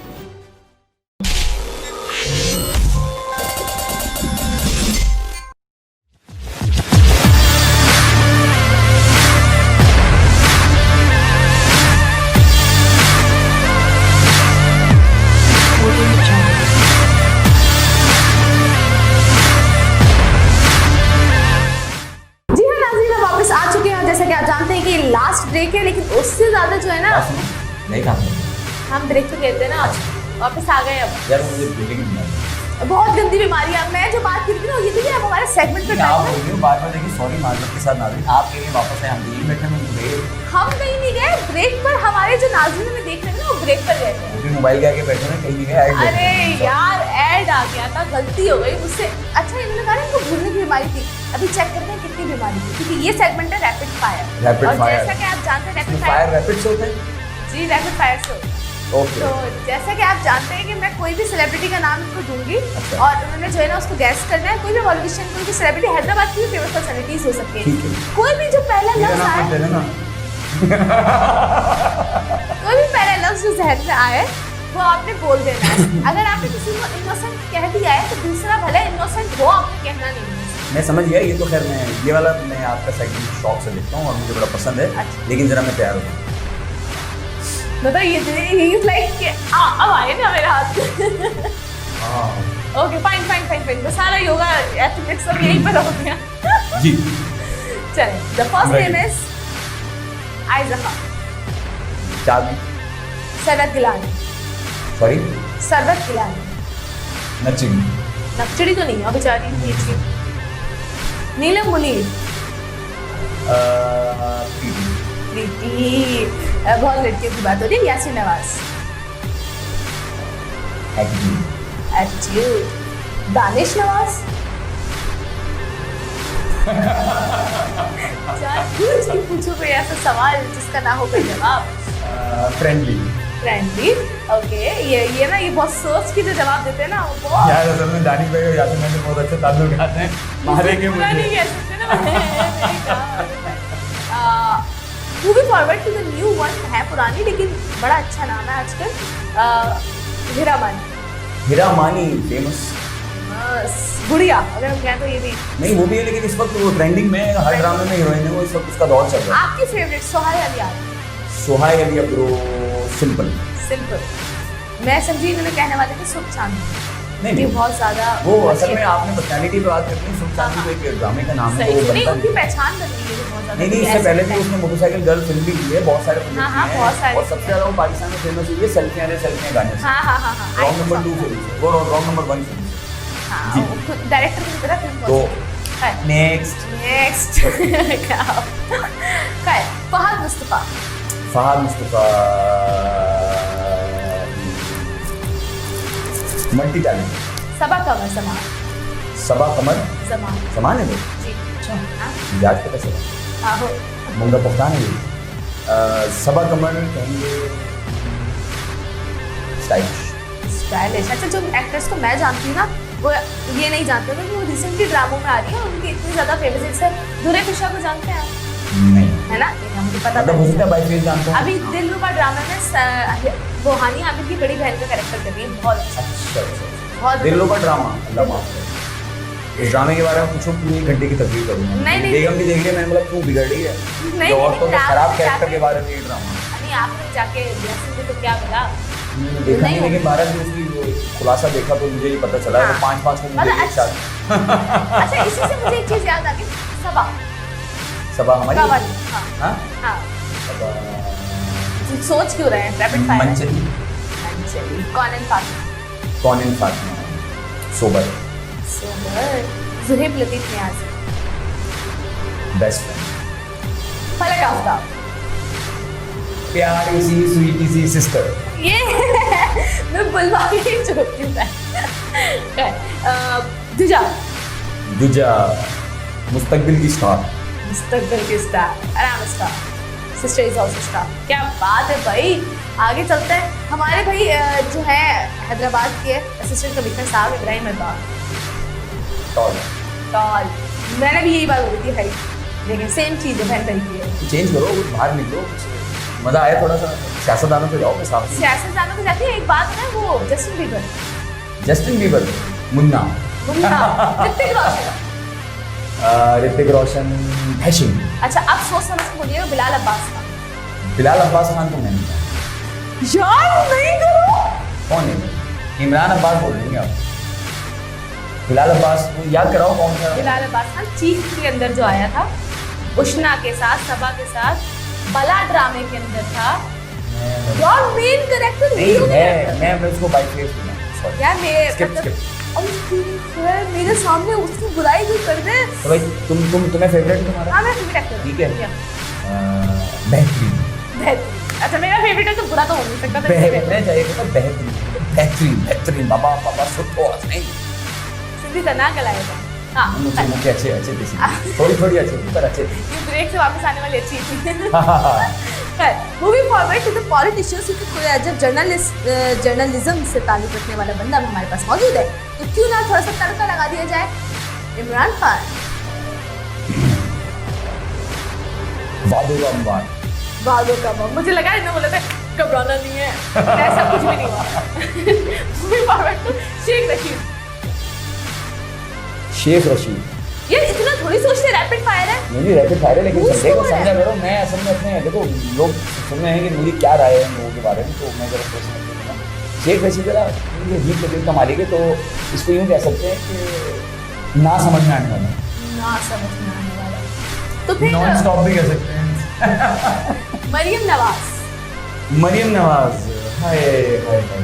जी हाँ नाज़रीन, हम वापस आ चुके हैं। जैसा कि आप जानते हैं कि लास्ट ब्रेक है, लेकिन उससे ज्यादा जो है ना, नहीं कहा हम ब्रेक तो कहते हैं ना, वापस आ गए। अब यार मुझे ब्रेक नहीं बहुत गंदी बीमारी है। मैं जो बात कर रही थी ना, ये थी कि अब हमारे सेगमेंट पे आप टाइम बोल है। रहे हो बार-बार। देखिए सॉरी माजरत के साथ नाज़रीन, आप कहीं वापस आए, हम यहीं बैठे हैं। ब्रेक हम कहीं नहीं गए ब्रेक पर, हमारे जो नाज़रीन हमें देख रहे हैं ना, वो ब्रेक पर गए थे। वो भी मोबाइल के आगे बैठे हैं, कहीं नहीं गए। अरे यार ऐड आ गया था, गलती हो गई मुझसे। अच्छा इन्होंने कहा ना इनको भूलने की बीमारी थी। अभी चेक करते हैं कितनी बीमारी थी, क्योंकि ये सेगमेंट है रैपिड फायर। रैपिड और फायर। जैसा कि आप जानते हैं रैपिड फायर फायर, रैपिड से होते हैं। जी रैपिड फायर से होता है। ओके तो जैसा कि आप जानते हैं कि मैं कोई भी सेलिब्रिटी का नाम इनको दूंगी, अच्छा। और उन्होंने जो है ना उसको गैस करना है। कोई भी पॉलिटिशियन, कोई भी सेलिब्रिटी, हैदराबाद की भी फेमस पर्सनैलिटीज हो सकती ठीक है। है। कोई भी जो पहला मेरा लफ्ज नाम आए, मत लेना ना। कोई भी पहला लफ्ज जो जहन में आए वो आपने बोल देना है। अगर आपने किसी को इनोसेंट कह दिया है, तो दूसरा भले इनोसेंट हो, आपने कहना नहीं है। मैं समझ गया। ये तो खैर मैं ये वाला मैं आपका सेगमेंट शौक से देखता हूँ और मुझे बड़ा पसंद है। अच्छा। लेकिन जरा मैं तैयार हूँ। बताइए इज लाइक अब आए ना मेरे हाथ। हाँ okay fine fine fine fine, तो सारा योगा एथलेटिक्स सब यहीं पर हो गया। जी। चलिए, the first Ready. Name is Aiza, चाबी। सरवत गिलानी। सॉरी सरवत गिलानी। नचिंग। नक्चड़ी तो नहीं है बेचारी, नीची। नीलम मुनीर। प्रीति। बहुत लड़कियों की बात हो रही है। यासीन नवाज। एटीट्यूड। दानिश नवाज। कुछ ही पूछो कोई ऐसा सवाल जिसका ना हो कोई जवाब। फ्रेंडली। Trendy, okay. ये ना ये बहुत सोच के जो जवाब देते हैं ना वो बहुत यार असल में दानिश भाई और यासिर भाई से बहुत अच्छे ताल्लुक आते हैं, मारेंगे बुरा नहीं मुझे। कह सकते ना moving forward to the new one, है पुरानी लेकिन बड़ा अच्छा नाम है आजकल, हीरा मानी। हीरा मानी फेमस गुड़िया अगर हम कहें तो ये भी। नहीं वो भी है, लेकिन इस वक्त वो ट्रेंडिंग में हर ड्रामे में हीरोइन है, वो इस वक्त उसका दौर चल रहा है। आपकी फेवरेट सोहाई अली आर? सोहाई अली अब्रो सिंपल। सिंपल। मैं समझी इन्होंने कहने वाले थे सुख चांदी, नहीं ये नहीं बहुत ज्यादा वो असल में आपने पर्सनैलिटी पे बात करती है, सुख चांदी तो एक ड्रामे का नाम है, सही तो वो सुनी, बनता उनकी नहीं। पहचान बन गई है बहुत ज्यादा। नहीं नहीं इससे पहले भी उसने मोटरसाइकिल गर्ल फिल्म भी की है, बहुत सारे प्रोजेक्ट हाँ, किए बहुत हैं, सारे और सबसे ज्यादा वो पाकिस्तान में फेमस हुई है सेल्फियां रे सेल्फियां गाने से। हाँ हाँ हाँ हाँ रॉन्ग नंबर 2 फिल्म से, वो रॉन्ग नंबर 1 फिल्म से। जी। डायरेक्टर की तरह फिल्म तो है। नेक्स्ट नेक्स्ट क्या है? फहद मुस्तफा। Fahad Mustafa multi talent. सबा कमर समान। सबा कमर समान समान है वो, जी। अच्छा हाँ, याद पता चला, आहो। मुंगा पुख्तान है ये। सबा कमर कहेंगे स्टाइलिश। स्टाइलिश। अच्छा जो एक्ट्रेस को मैं जानती हूँ ना वो ये नहीं जानते थे कि वो रिसेंटली ड्रामों में आ रही है, उनकी इतनी ज्यादा फेमस है। जैसे दुरे फिशा को जानते हैं आप? नहीं है ना, ये मुझे पता मतलब हो सकता है बाई फेस जानता हूँ। अभी दिलरुबा ड्रामा में वो हानी आमिर की बड़ी बहन का कैरेक्टर कर रही है, बहुत अच्छा, अच्छा अच्छा बहुत दिलों का ड्रामा, अल्लाह माफ करे। इस ड्रामे के बारे में पूछो, पूरी घंटे की तकरीर करूंगा। नहीं, नहीं। बेगम भी देख लिया, मैंने बोला क्यों बिगड़ रही है नहीं, ये औरतों के नहीं, खराब आपने कैरेक्टर जाके- के बारे में ये ड्रामा नहीं आपने जाके यासिन को तो क्या बोला? मैंने देखा नहीं, नहीं लेकिन भारत में उसकी वो खुलासा देखा तो मुझे ये पता चला है हाँ। वो 5-5 को मुझे मतलब एक साथ अच्छा इसी से मुझे एक चीज याद आ गई, सबा सबा हमारी कवाली। हाँ हाँ हाँ सबा सोच क्यों रहे हैं? Rapid fire. मंचली मंचली। कौन एंड फातिमा। कौन इन Fatima sober sober. Zuhaib Latif Niaz. Best friend Falak Aftab. प्यारी सी स्वीटी सी सिस्टर ये मैं बुलवा ही चुकी हूँ मैं। दुजा। दुजा मुस्तकबिल की स्टार मुस्तकबिल की स्टार, आराम star, sister is also star. क्या बात है भाई, आगे चलते हैं। हमारे भाई जो है हैदराबाद के असिस्टेंट कमिश्नर साहब इब्राहिम अरबाज। Toll toll. मैंने भी यही बात बोली थी भाई, लेकिन सेम चीज़ है बहन तरीके है। चेंज करो, कुछ बाहर निकलो, कुछ मजा आया थोड़ा सा। सियासतदानों पे जाओ मैं साथ में। सियासतदानों को जाती है एक बात है, वो Justin Bieber, Justin Bieber, Munna, Munna, Hrithik Roshan. Hrithik Roshan, fashion. अच्छा अब सोच समझ के बोलिएगा, बिलाल अब्बास खान। बिलाल अब्बास खान तो मैंने यार नहीं करो। कौन है? इमरान अब्बास बोल रही हैं आप? बिलाल अब्बास वो याद कराओ कौन सा? बिलाल अब्बास खान चीफ के अंदर जो आया था, उष्णा के साथ, सबा के साथ, बला ड्रामे के अंदर था। यार मेन कैरेक्टर नहीं है, मैं उसको बाई फेस बोला, सॉरी। यार मेरे Skip, मतलब skip। अरे यार मेरे सामने उसकी बुराई भी कर दे। तो भाई तुम्हें फेवरेट है तुम्हारा? हाँ मैं फेवरेट एक्टर। ठीक है। बेहतरीन। बेहतरीन। अच्छा मेरा फेवरेट है तो बुरा तो हो नहीं सकता। मैं चाहिए था बेहतरीन, बेहतरीन, बेहतरीन। बाबा बाबा सुतो नहीं सिंधी तना गलाएगा। हाँ मुझे मुझे अच्छे अच्छे थी, थोड़ी अच्छी थी पर अच्छे थी। ये ब्रेक से वापस आने वाली अच्छी थी। हाँ। Moving forward to the politicians, क्योंकि कोई जब जर्नलिज्म से ताल्लुक रखने वाला बंदा हमारे पास मौजूद है तो क्यों ना थोड़ा सा तड़का लगा दिया जाए। इमरान खान। वादो का अम्बार। बालों का बम। मुझे लगा इन्होंने बोला था घबराना नहीं है, ऐसा कुछ भी नहीं हुआ। Moving forward to Sheikh Rashid. Sheikh Rashid. यार इतना थोड़ी सोचते रैपिड फायर है। मुझे रैपिड फायर है, लेकिन Who's संदेह को the समझा man? करो। मैं असल में अपने देखो लोग सुन रहे हैं कि मेरी क्या राय है इन लोगों के बारे में, तो मैं जरा सोचना चाहूँगा। शेख रशीद जरा मुझे अजीब तरीके का मालिक है, तो इसको यूँ कह सकते हैं कि ना समझ में आने वाला, ना समझ में आने वाला। तो फिर नॉन स्टॉप भी कह सकते हैं। मरियम नवाज। मरियम नवाज। हाय हाय हाय।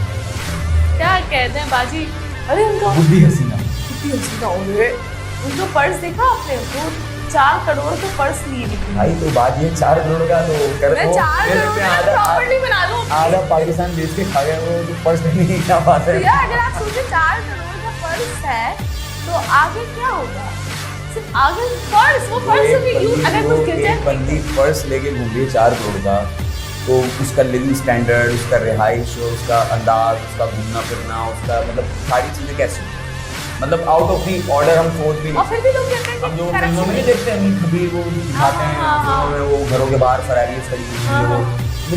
क्या कहते हैं बाजी? अरे उनका बुद्धि हसीना। कितनी हसीना हो रही है। उनका पर्स देखा आपने? वो 4 करोड़ का पर्स लिए हुए थे। भाई तो बात ये 4 करोड़ का तो कर मैं दो, 4 फिर करोड़ पे का प्रॉपर्टी बना लूं अपनी। आधा पाकिस्तान बेच के खा गया वो, तो पर्स लेने की क्या बात है? तो यार अगर आप सोचे 4 करोड़ का पर्स है तो आगे क्या होगा? सिर्फ आगे पर्स, वो पर्स भी यूं अगर कुछ गिर एक जाए। बंदी पर्स लेके घूम रही है 4 करोड़ का, तो उसका लिविंग स्टैंडर्ड, उसका रिहाइश, उसका अंदाज, उसका घूमना फिरना, उसका मतलब सारी चीज़ें कैसी हैं। मतलब आउट ऑफ दी ऑर्डर हम सोच भी और नहीं। फिर भी लोग कहते हैं हम जो कि फिल्मों में corruption नहीं देखते हैं, कभी वो दिखाते हैं हाँ, हाँ, फिल्मों में वो घरों के बाहर फरारी उस तरीके से हाँ, वो हाँ।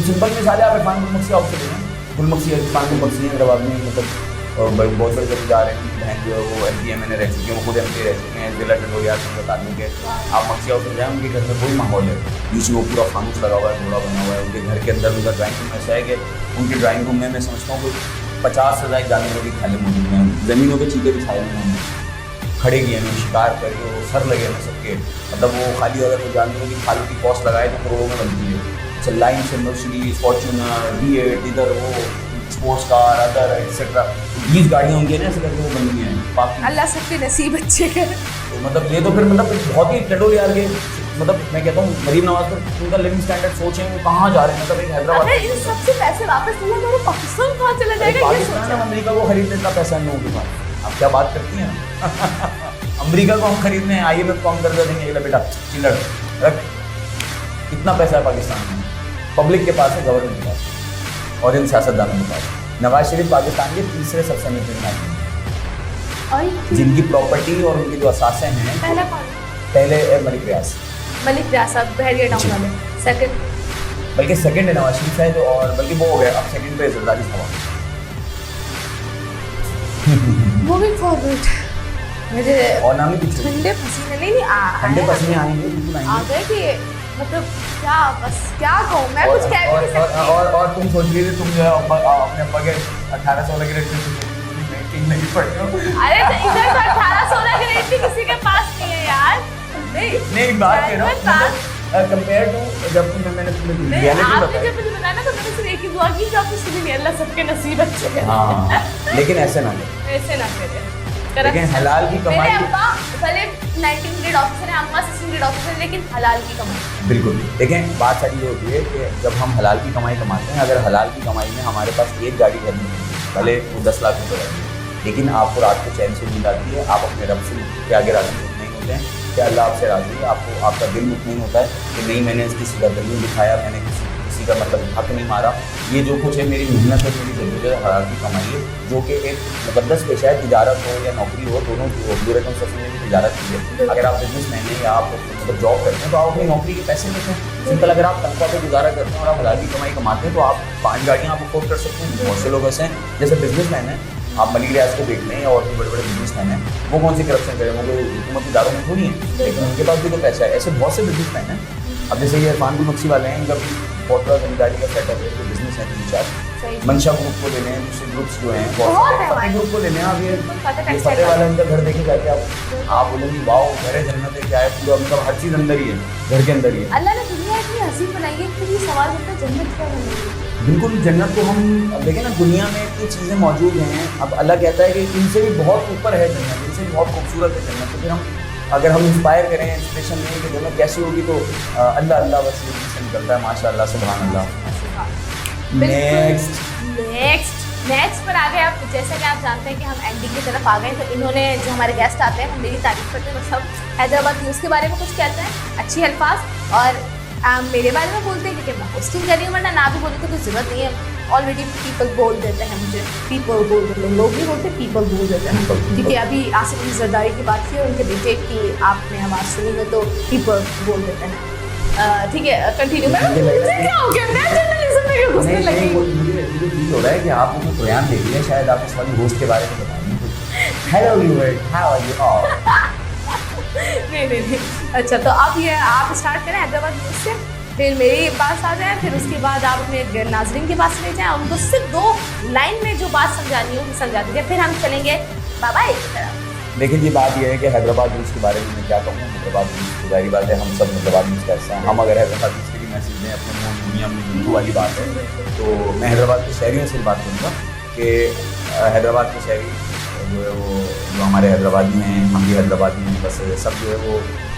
सिंपल मिसाल है। आप इरफान गुलमक्सी हाउस चले जाएं, गुलमक्सी इरफान गुलमक्सी हैदराबाद में मतलब बहुत बड़े जगह जा रहे हैं। उनकी बहन जो है वो MP में रह चुकी है, वो खुद MP रह चुके हैं, जिला टटोरिया से बता दें कि आप मक्सी हाउस में जाएँ, उनके घर में कोई माहौल है, बीच में वो पूरा फानूस लगा हुआ है, घोड़ा बना हुआ है। उनके घर के अंदर उनका ड्राइंग रूम ऐसा है कि उनके ड्राइंग रूम में मैं समझता हूँ कोई 50 से ज़्यादा जानवरों की खाले मौजूद हैं। ज़मीनों पे चीते बिछाए हुए हैं, खड़े किए हैं, शिकार करके वो सर लगे हैं सबके। मतलब वो खाली अगर वो जानवरों की खालों की कॉस्ट लगाए तो करोड़ों में बनती है। अच्छा, लाइन से मर्सिडीज, फॉर्च्यूनर, V8, इधर वो स्पोर्ट्स कार, अदर एक्सेट्रा 20 गाड़ियाँ उनकी हैं ना, ऐसे करके वो बन गई हैं बाकी। अल्लाह सबके नसीब अच्छे करे। तो मतलब ये तो फिर मतलब बहुत ही टटोरिया के मतलब मैं कहता हूँ मरीम नवाज पर उनका लिविंग स्टैंडर्ड सोचें वो कहाँ जा रहे हैं। मतलब एक हैदराबाद अगर इन सबसे पैसे वापस मिले मेरे पाकिस्तान कहाँ चला जाएगा, ये पाकिस्तान सोचो। में अमेरिका को खरीदने का पैसा नहीं होगा पास। आप क्या बात करती हैं अमेरिका को हम खरीदने हैं, IMF को हम कर देंगे, अगला बेटा चिल्लड़ रख। कितना पैसा है पाकिस्तान में, पब्लिक के पास है, गवर्नमेंट के पास और इन सियासतदानों के पास। नवाज शरीफ पाकिस्तान के तीसरे सबसे अमीर आदमी हैं, और जिनकी प्रॉपर्टी और उनकी जो असासे हैं। पहला कौन? पहले मलिक रियाज, मलिक रियाज साहब बहरिया टाउन वाले। सेकंड बल्कि सेकंड है नवाज शरीफ है, तो और बल्कि वो हो गया, अब सेकंड पे जरदारी साहब। मूविंग फॉरवर्ड मेरे और नाम ही पीछे ठंडे पसीने नहीं ठंडे पसीने आएंगे, बिल्कुल आ आएंगे। गए कि मतलब क्या बस क्या कहूँ मैं, कुछ कह भी नहीं सकती। और तुम सोच रही थी तुम जो है अपने अब्बा के 18-16 की रेट नहीं पढ़ रहे हो। अरे तो इधर तो 18-16 की रेट भी किसी के पास नहीं है यार। नहीं बात कह रहा हूँ कंपेयर टू जब मैंने तुम्हें रियलिटी आपने बताई। जब मुझे बताया ना तो मैंने सिर्फ एक ही दुआ की कि आपने सुनी नहीं, अल्लाह सबके नसीब अच्छे करे। हाँ, लेकिन ऐसे ना करें। ऐसे ना करे। लेकिन हलाल की मेरे कमाई अब्बा भले 19 ग्रेड ऑफिसर है, अम्मा 16 ग्रेड ऑफिसर है, लेकिन हलाल की कमाई। बिल्कुल। देखें बात सारी ये होती है कि जब हम हलाल की कमाई कमाते हैं, अगर हलाल की कमाई में हमारे पास एक गाड़ी घर में है, भले वो 10 लाख रुपये लगती है, लेकिन आपको रात को चैन से नींद आती है, आप अपने रब से के आगे राजी नहीं होते हैं कि अल्लाह आपसे राजी है, आपको आपका दिल मुतमईन होता है कि नहीं मैंने किसी का दिल नहीं दिखाया, मैंने किसी का मतलब हक नहीं मारा, ये जो कुछ है मेरी मेहनत है, मेरी जद्दोजहद हलाल की कमाई है, जो कि एक मुकद्दस पेशा है। तिजारत हो या नौकरी हो, दोनों बुरकम सफर में भी तिजारत की है। अगर आप बिजनेस मैन हैं या आप मतलब जॉब करते हैं तो आप अपनी नौकरी के पैसे लेते हैं। सिंपल, अगर आप तनख्वाह पे गुजारा करते हैं और आप हलाल की कमाई कमाते हैं तो आप 5 गाड़ियाँ आप अफोर्ड कर सकते हैं। बहुत से लोग ऐसे हैं जैसे बिजनेस मैन हैं, आप मलिक रियाज को देख लें और भी बड़े बड़े बिजनेस मैन हैं, वो कौन सी करप्शन करें, वो कोई हुकूमती इदारों में थोड़ी है, लेकिन उनके पास भी तो पैसा है। ऐसे बहुत से बिजनेस मैन हैं। अब जैसे ये इरफान गुलमक्सी वाले हैं, इनका बहुत बड़ा जमींदारी का सेटअप है, जो बिजनेस है 3-4 मंशा ग्रुप को ले लें, दूसरे ग्रुप्स जो हैं बहुत है फतेह ग्रुप को ले लें। आप ये फतेह फतेह वाला उनका घर देखे जाके आप बोलेंगे वाओ घर है, जन्नत है, क्या है, पूरा मतलब हर चीज़ अंदर ही है, घर के अंदर ही है। अल्लाह ने दुनिया इतनी हसीन बनाई है, फिर ये सवाल होता है जन्नत क्या बनेगी। बिल्कुल, जन्नत को हम अब देखें ना, दुनिया में इतनी चीज़ें मौजूद हैं। अब अल्लाह कहता है कि इनसे भी बहुत ऊपर है जन्नत, इनसे भी बहुत खूबसूरत है जन्नत। तो फिर हम अगर हम इंस्पायर करें, इंस्पिरेशन लें कि जन्नत कैसी होगी, तो अल्लाह अल्लाह बस ये से निकलता है, माशाअल्लाह, सुभान अल्लाह। नेक्स्ट पर आ गए आप। जैसा कि आप जानते हैं कि हम एंडिंग की तरफ आ गए, तो इन्होंने जो हमारे गेस्ट आते हैं हम मेरी तारीफ करते हैं, मतलब हैदराबाद न्यूज़ के बारे में कुछ कहते हैं अच्छी अल्फाज, और मेरे बारे में बोलते हैं क्योंकि मैं होस्टिंग कर रही हूँ, वरना ना भी बोलने की कोई ज़रूरत नहीं है। ऑलरेडी पीपल बोल देते हैं मुझे, पीपल बोल देते हैं, लोग नहीं बोलते, पीपल बोल देते हैं। क्योंकि अभी आसिफ अली जरदारी की बात की और उनके बेटे की आपने आवाज़ सुनी है, तो पीपल बोल देते हैं। ठीक है, कंटिन्यू। क्या हो गया, मैं जर्नलिज्म में घुसने लगी। मुझे फील हो रहा है कि आप लोग बयान देख लिया, शायद आप इस वाली होस्ट के बारे में बताएंगे। Hello viewers, how are you all. नहीं। अच्छा, तो अब ये आप स्टार्ट करें हैदराबाद न्यूज़ से, फिर मेरी पास आ जाए, फिर उसके बाद आप अपने नाजरीन के पास ले जाएं, उनको सिर्फ 2 लाइन में जो बात समझानी होगी समझा दीजिए, फिर हम चलेंगे बाय की तरफ। देखिए जी, बात यह है कि हैदराबाद न्यूज़ के बारे में मैं क्या कहूँ। हैदराबाद न्यूज़ तो जाहिर बात है, हम सब हैदराबाद न्यूज़ का हिस्सा हैं। हम अगर हैदराबाद न्यूज़ के लिए मैसेज दें अपने मुँह दुनिया में बिल्कुल वाली बात है, तो मैं हैदराबाद के शहरियों से बात करूँगा कि हैदराबाद के शहरी जो है वो जो हमारे हैदराबादी हैं, हम भी हैदराबादी हैं, बस सब जो है वो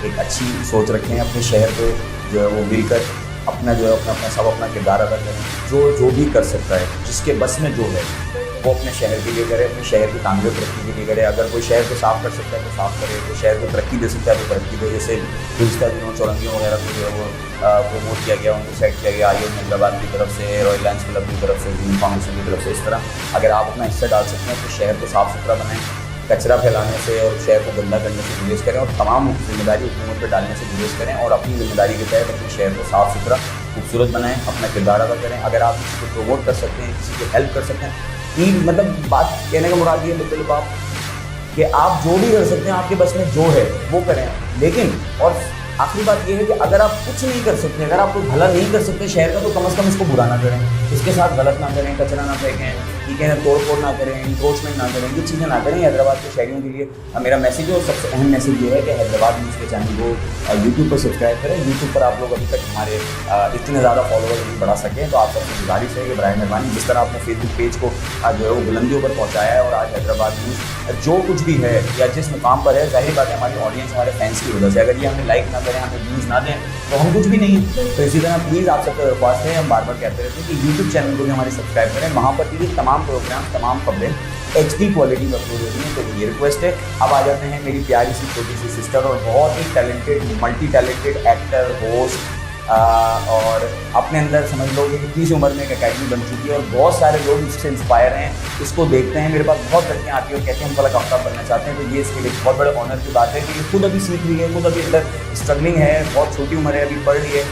एक अच्छी सोच रखें, अपने शहर को जो है वो मिलकर अपना जो है अपना सब अपना किरदार अदा करें। जो भी कर सकता है, जिसके बस में जो है वो अपने शहर के लिए करे, अपने शहर की तामीर तरक्की के लिए करे। अगर कोई शहर को साफ़ कर सकता है तो साफ़ करे, कोई शहर को तरक्की दे सकता है तो तरक्की दे। जैसे गुज़श्ता दिनों चौरंगियों वगैरह को जो है वो प्रमोट किया गया, उनको सेट किया गया IOM हैदराबाद की तरफ से, रॉयल लायंस क्लब की तरफ से, यूनियन फाउंडेशन की तरफ से। इस तरह अगर आप अपना हिस्सा डाल सकते हैं तो शहर को साफ़ सुथरा बनाएं, कचरा फैलाने से और शहर को गंदा करने से गुरेज करें, और तमाम जिम्मेदारी हुकूमत पर डालने से गुरेज करें, और अपनी जिम्मेदारी के तहत अपने शहर को साफ़ सुथरा खूबसूरत बनाएं, अपना किरदार अदा करें। अगर आप किसी को प्रमोट कर सकते हैं, किसी को हेल्प कर सकते हैं, कि मतलब बात कहने का मुराद ये मतलब आप कि आप जो भी कर सकते हैं, आपके बस में जो है वो करें। लेकिन और आखिरी बात ये है कि अगर आप कुछ नहीं कर सकते, अगर आप कोई भला नहीं कर सकते शहर का, तो कम से कम इसको बुरा ना करें, इसके साथ गलत ना करें, कचरा ना फेंकें, ठीक है, तोड़ फोड़ ना करें, इंक्रोचमेंट ना करें, ये चीज़ें ना करें। हैदराबाद के शहरियों के लिए मेरा मैसेज है, और सबसे अहम मैसेज ये है कि हैदराबाद न्यूज़ के चैनल को यूट्यूब पर सब्सक्राइब करें। यूट्यूब पर आप लोग अभी तक हमारे इतने ज़्यादा फॉलोअर्स नहीं बढ़ा सकें, तो आप सबसे गुजारिश है कि बराए मेहरबानी जिस तरह आपने फेसबुक पेज को जो है वो बुलंदियों पर पहुँचाया है, और आज हैदराबाद न्यूज़ जो कुछ भी है या जिस मुकाम पर है, जाहिर बात है हमारी ऑडियंस, हमारे फैंस की वजह से। अगर ये हमें लाइक ना करें, हमें व्यूज़ ना दें, तो हम कुछ भी नहीं है। तो इसी तरह प्लीज़ आप सबसे दरख्वास्त है, हम बार बार कहते रहते हैं कि यूट्यूब चैनल को भी हमारे सब्सक्राइब करें। वहाँ पर भी तमाम प्रोग्राम, तमाम खबरें HD क्वालिटी में अपलोड होती हैं, तो ये रिक्वेस्ट है। अब आ जाते हैं मेरी प्यारी सी छोटी सी सिस्टर, और बहुत ही talented, multi talented actor, host, और अपने अंदर समझ लो कि इतनी सी उम्र में एक अकेडमी बन चुकी है, और बहुत सारे लोग इससे इंस्पायर हैं, इसको देखते हैं। मेरे पास बहुत लड़कियाँ आती हैं और कहती हैं हम फलक आफ्ताब बनना चाहते हैं, तो ये इसके लिए बहुत बड़े ऑनर की बात है कि ये खुद अभी सीख रही है, खुद अभी अंदर स्ट्रगलिंग है, बहुत छोटी उम्र है, अभी पढ़ रही है,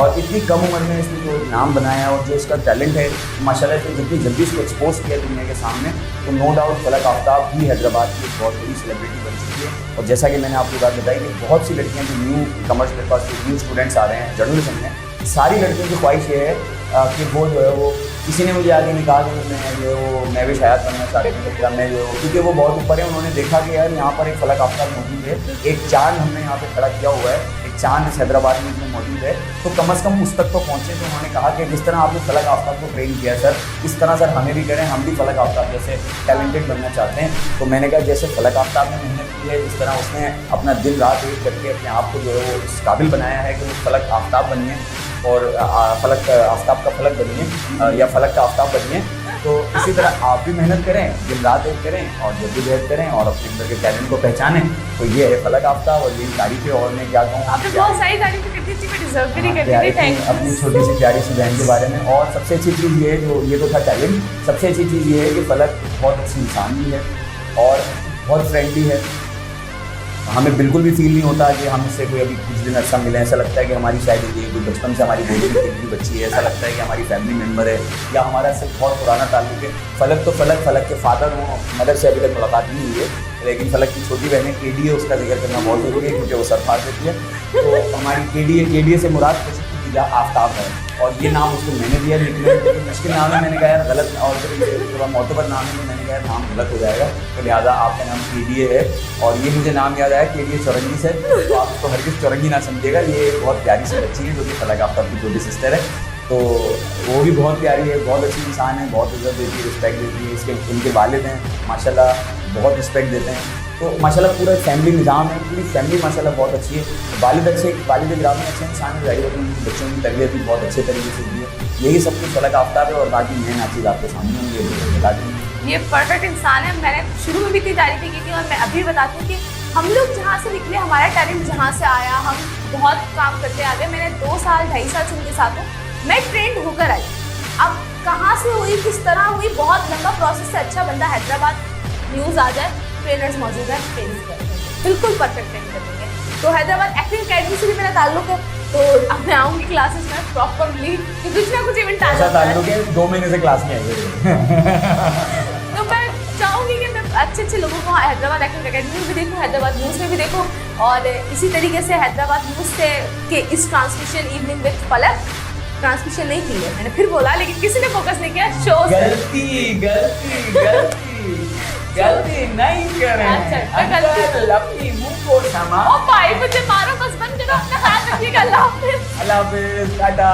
और इतनी कम उम्र में इसने जो नाम बनाया और जो इसका टैलेंट है माशाल्लाह से, जितनी जल्दी इसको एक्सपोज किया दुनिया के सामने, तो नो डाउट फलक आफ्ताब भी हैदराबाद की एक बहुत बड़ी सेलिब्रिटी बन चुकी है। और जैसा कि मैंने आपको बात बताई कि बहुत सी लड़कियां जो न्यू कमर्स मेरे पास जो न्यू स्टूडेंट्स आ रहे हैं जर्नलिज्म में, सारी लड़कियों की ख्वाहिश ये है कि वो जो है वो, किसी ने मुझे आगे निकाह कि मैं जो है वो मैं भी शायद बनना चाहती हूँ, या मैं जो, क्योंकि वो बहुत ऊपर है, उन्होंने देखा कि यार यहाँ पर एक फलक आफ्ताब मौजूद है, एक चांद हमने यहाँ पे खड़ा किया हुआ है, एक चांद इस हैदराबाद में इसमें मौजूद है, तो कम से कम उस तक तो पहुँचे। तो उन्होंने कहा कि जिस तरह आपने फलक आफ्ताब को ट्रेन किया सर, इस तरह सर हमें भी करें, हम भी फलक आफ्ताब जैसे टैलेंटेड बनना चाहते हैं। तो मैंने कहा जैसे फलक आफ्ताब ने मेहनत की है, जिस तरह उसने अपना दिन रात एक करके अपने आप को जो है वो इस काबिल बनाया है कि वो फलक आफ्ताब बनिए, और फलक आफ्ताब का फलक बनिए, या फलक का आफ्ताब बनिए। तो इसी तरह आप भी मेहनत करें, दिन रात एक करें, और जद्दोजहद करें, और अपने अंदर के टैलेंट को पहचानें। तो ये है फलक आफ्ताब, और यही तारीफ है, और मैं क्या कहूँ, आपने बहुत सारी तारीफ कर दी थी, मैं डिजर्व भी नहीं करती थी। थैंक यू अपनी छोटी सी प्यारी सी बहन के बारे में। और सबसे अच्छी चीज़ ये है, जो ये तो था टैलेंट, सबसे अच्छी चीज़ ये है कि फलक बहुत अच्छी इंसान भी है और बहुत फ्रेंडली है। हमें बिल्कुल भी फील नहीं होता कि हम इससे कोई अभी कुछ दिन अच्छा मिले, ऐसा लगता है कि हमारी शायद ये कोई बचपन से हमारी गोदी में खेलती बच्ची है, ऐसा लगता है कि हमारी फैमिली मेम्बर है, या हमारा इससे बहुत पुराना ताल्लुक है। फलक तो फलक के फादर हो, मदर से अभी तक मुलाकात नहीं हुई है, लेकिन फलक की छोटी बहन KD है, उसका जिक्र करना बहुत ज़रूरी है, क्योंकि वो सर फाड़ देती है। तो हमारी KD से मुराद या आफ्ताब है, और ये नाम उसको मैंने दिया, लेकिन मुश्किल नाम है, मैंने कहा यार गलत, और थोड़ा मोतबर नाम है, तो मैंने कहा नाम गलत हो जाएगा, तो लिहाजा आपका नाम KD है। और ये मुझे नाम याद आया KD चौरंगी से, तो आप उसको हरगिज़ चौरंगी ना समझिएगा, ये बहुत प्यारी सी बच्ची है जो कि फलक आफ्ताब की छोटी सिस्टर है। तो वो भी बहुत प्यारी है, बहुत अच्छी इंसान है, बहुत इज्जत देती है, रिस्पेक्ट देती है। इसके उनके वालिद हैं माशाल्लाह, बहुत रिस्पेक्ट देते हैं। तो माशाल्लाह पूरा फैमिली निज़ाम है, पूरी फैमिली माशाल्लाह बहुत अच्छी है। वालिद गिरामी अच्छे इंसान है, जाहिर है उनकी बच्चों की तरबियत भी बहुत अच्छे तरीके से दी है। यही सब कुछ फलक आफ्ताब है, और बाकी मैं ना चीज़ आपके सामने होंगी बता दूँगी। ये परफेक्ट इंसान है। मैंने शुरू में भी इतनी तारीफें की थी, और मैं अभी बताती हूँ कि हम लोग जहाँ से निकले, हमारा टैलेंट जहाँ से आया, हम बहुत काम करते आ गए। मैंने 2 साल 2.5 साल से उनके साथ हूँ, मैं ट्रेंड होकर आई। अब कहाँ से हुई, किस तरह हुई, बहुत लंबा प्रोसेस से अच्छा बंदा हैदराबाद न्यूज़ आ जाए, ट्रेनर्स मौजूद हैं, ट्रेनिंग करते हैं, बिल्कुल परफेक्ट ट्रेन करेंगे। तो हैदराबाद एक्टिंग अकेडमी से भी मेरा ताल्लुक है, तो अब मैं आऊँगी क्लासेस में प्रॉपरली, कुछ ना कुछ इवेंट ऐसा ताल्लुक है 2 महीने से क्लास में आई तो मैं चाहूँगी कि मैं अच्छे लोगों को हैदराबाद एक्टिंग अकेडमी में भी देखूँ, हैदराबाद न्यूज़ में भी देखूँ, और इसी तरीके से हैदराबाद न्यूज़ से के इस ट्रांसमिशन इवनिंग विद फलक ट्रांसमिशन नहीं की है, मैंने फिर बोला, लेकिन किसी ने फोकस नहीं किया शो। गलती नहीं करें। अच्छा, अपनी मुंह को ओ भाई मुझे मारो, बस बंद करो, अपना ख्याल रखिएगा। अल्लाह हाफिज़। अल्लाह हाफिज़, टाटा।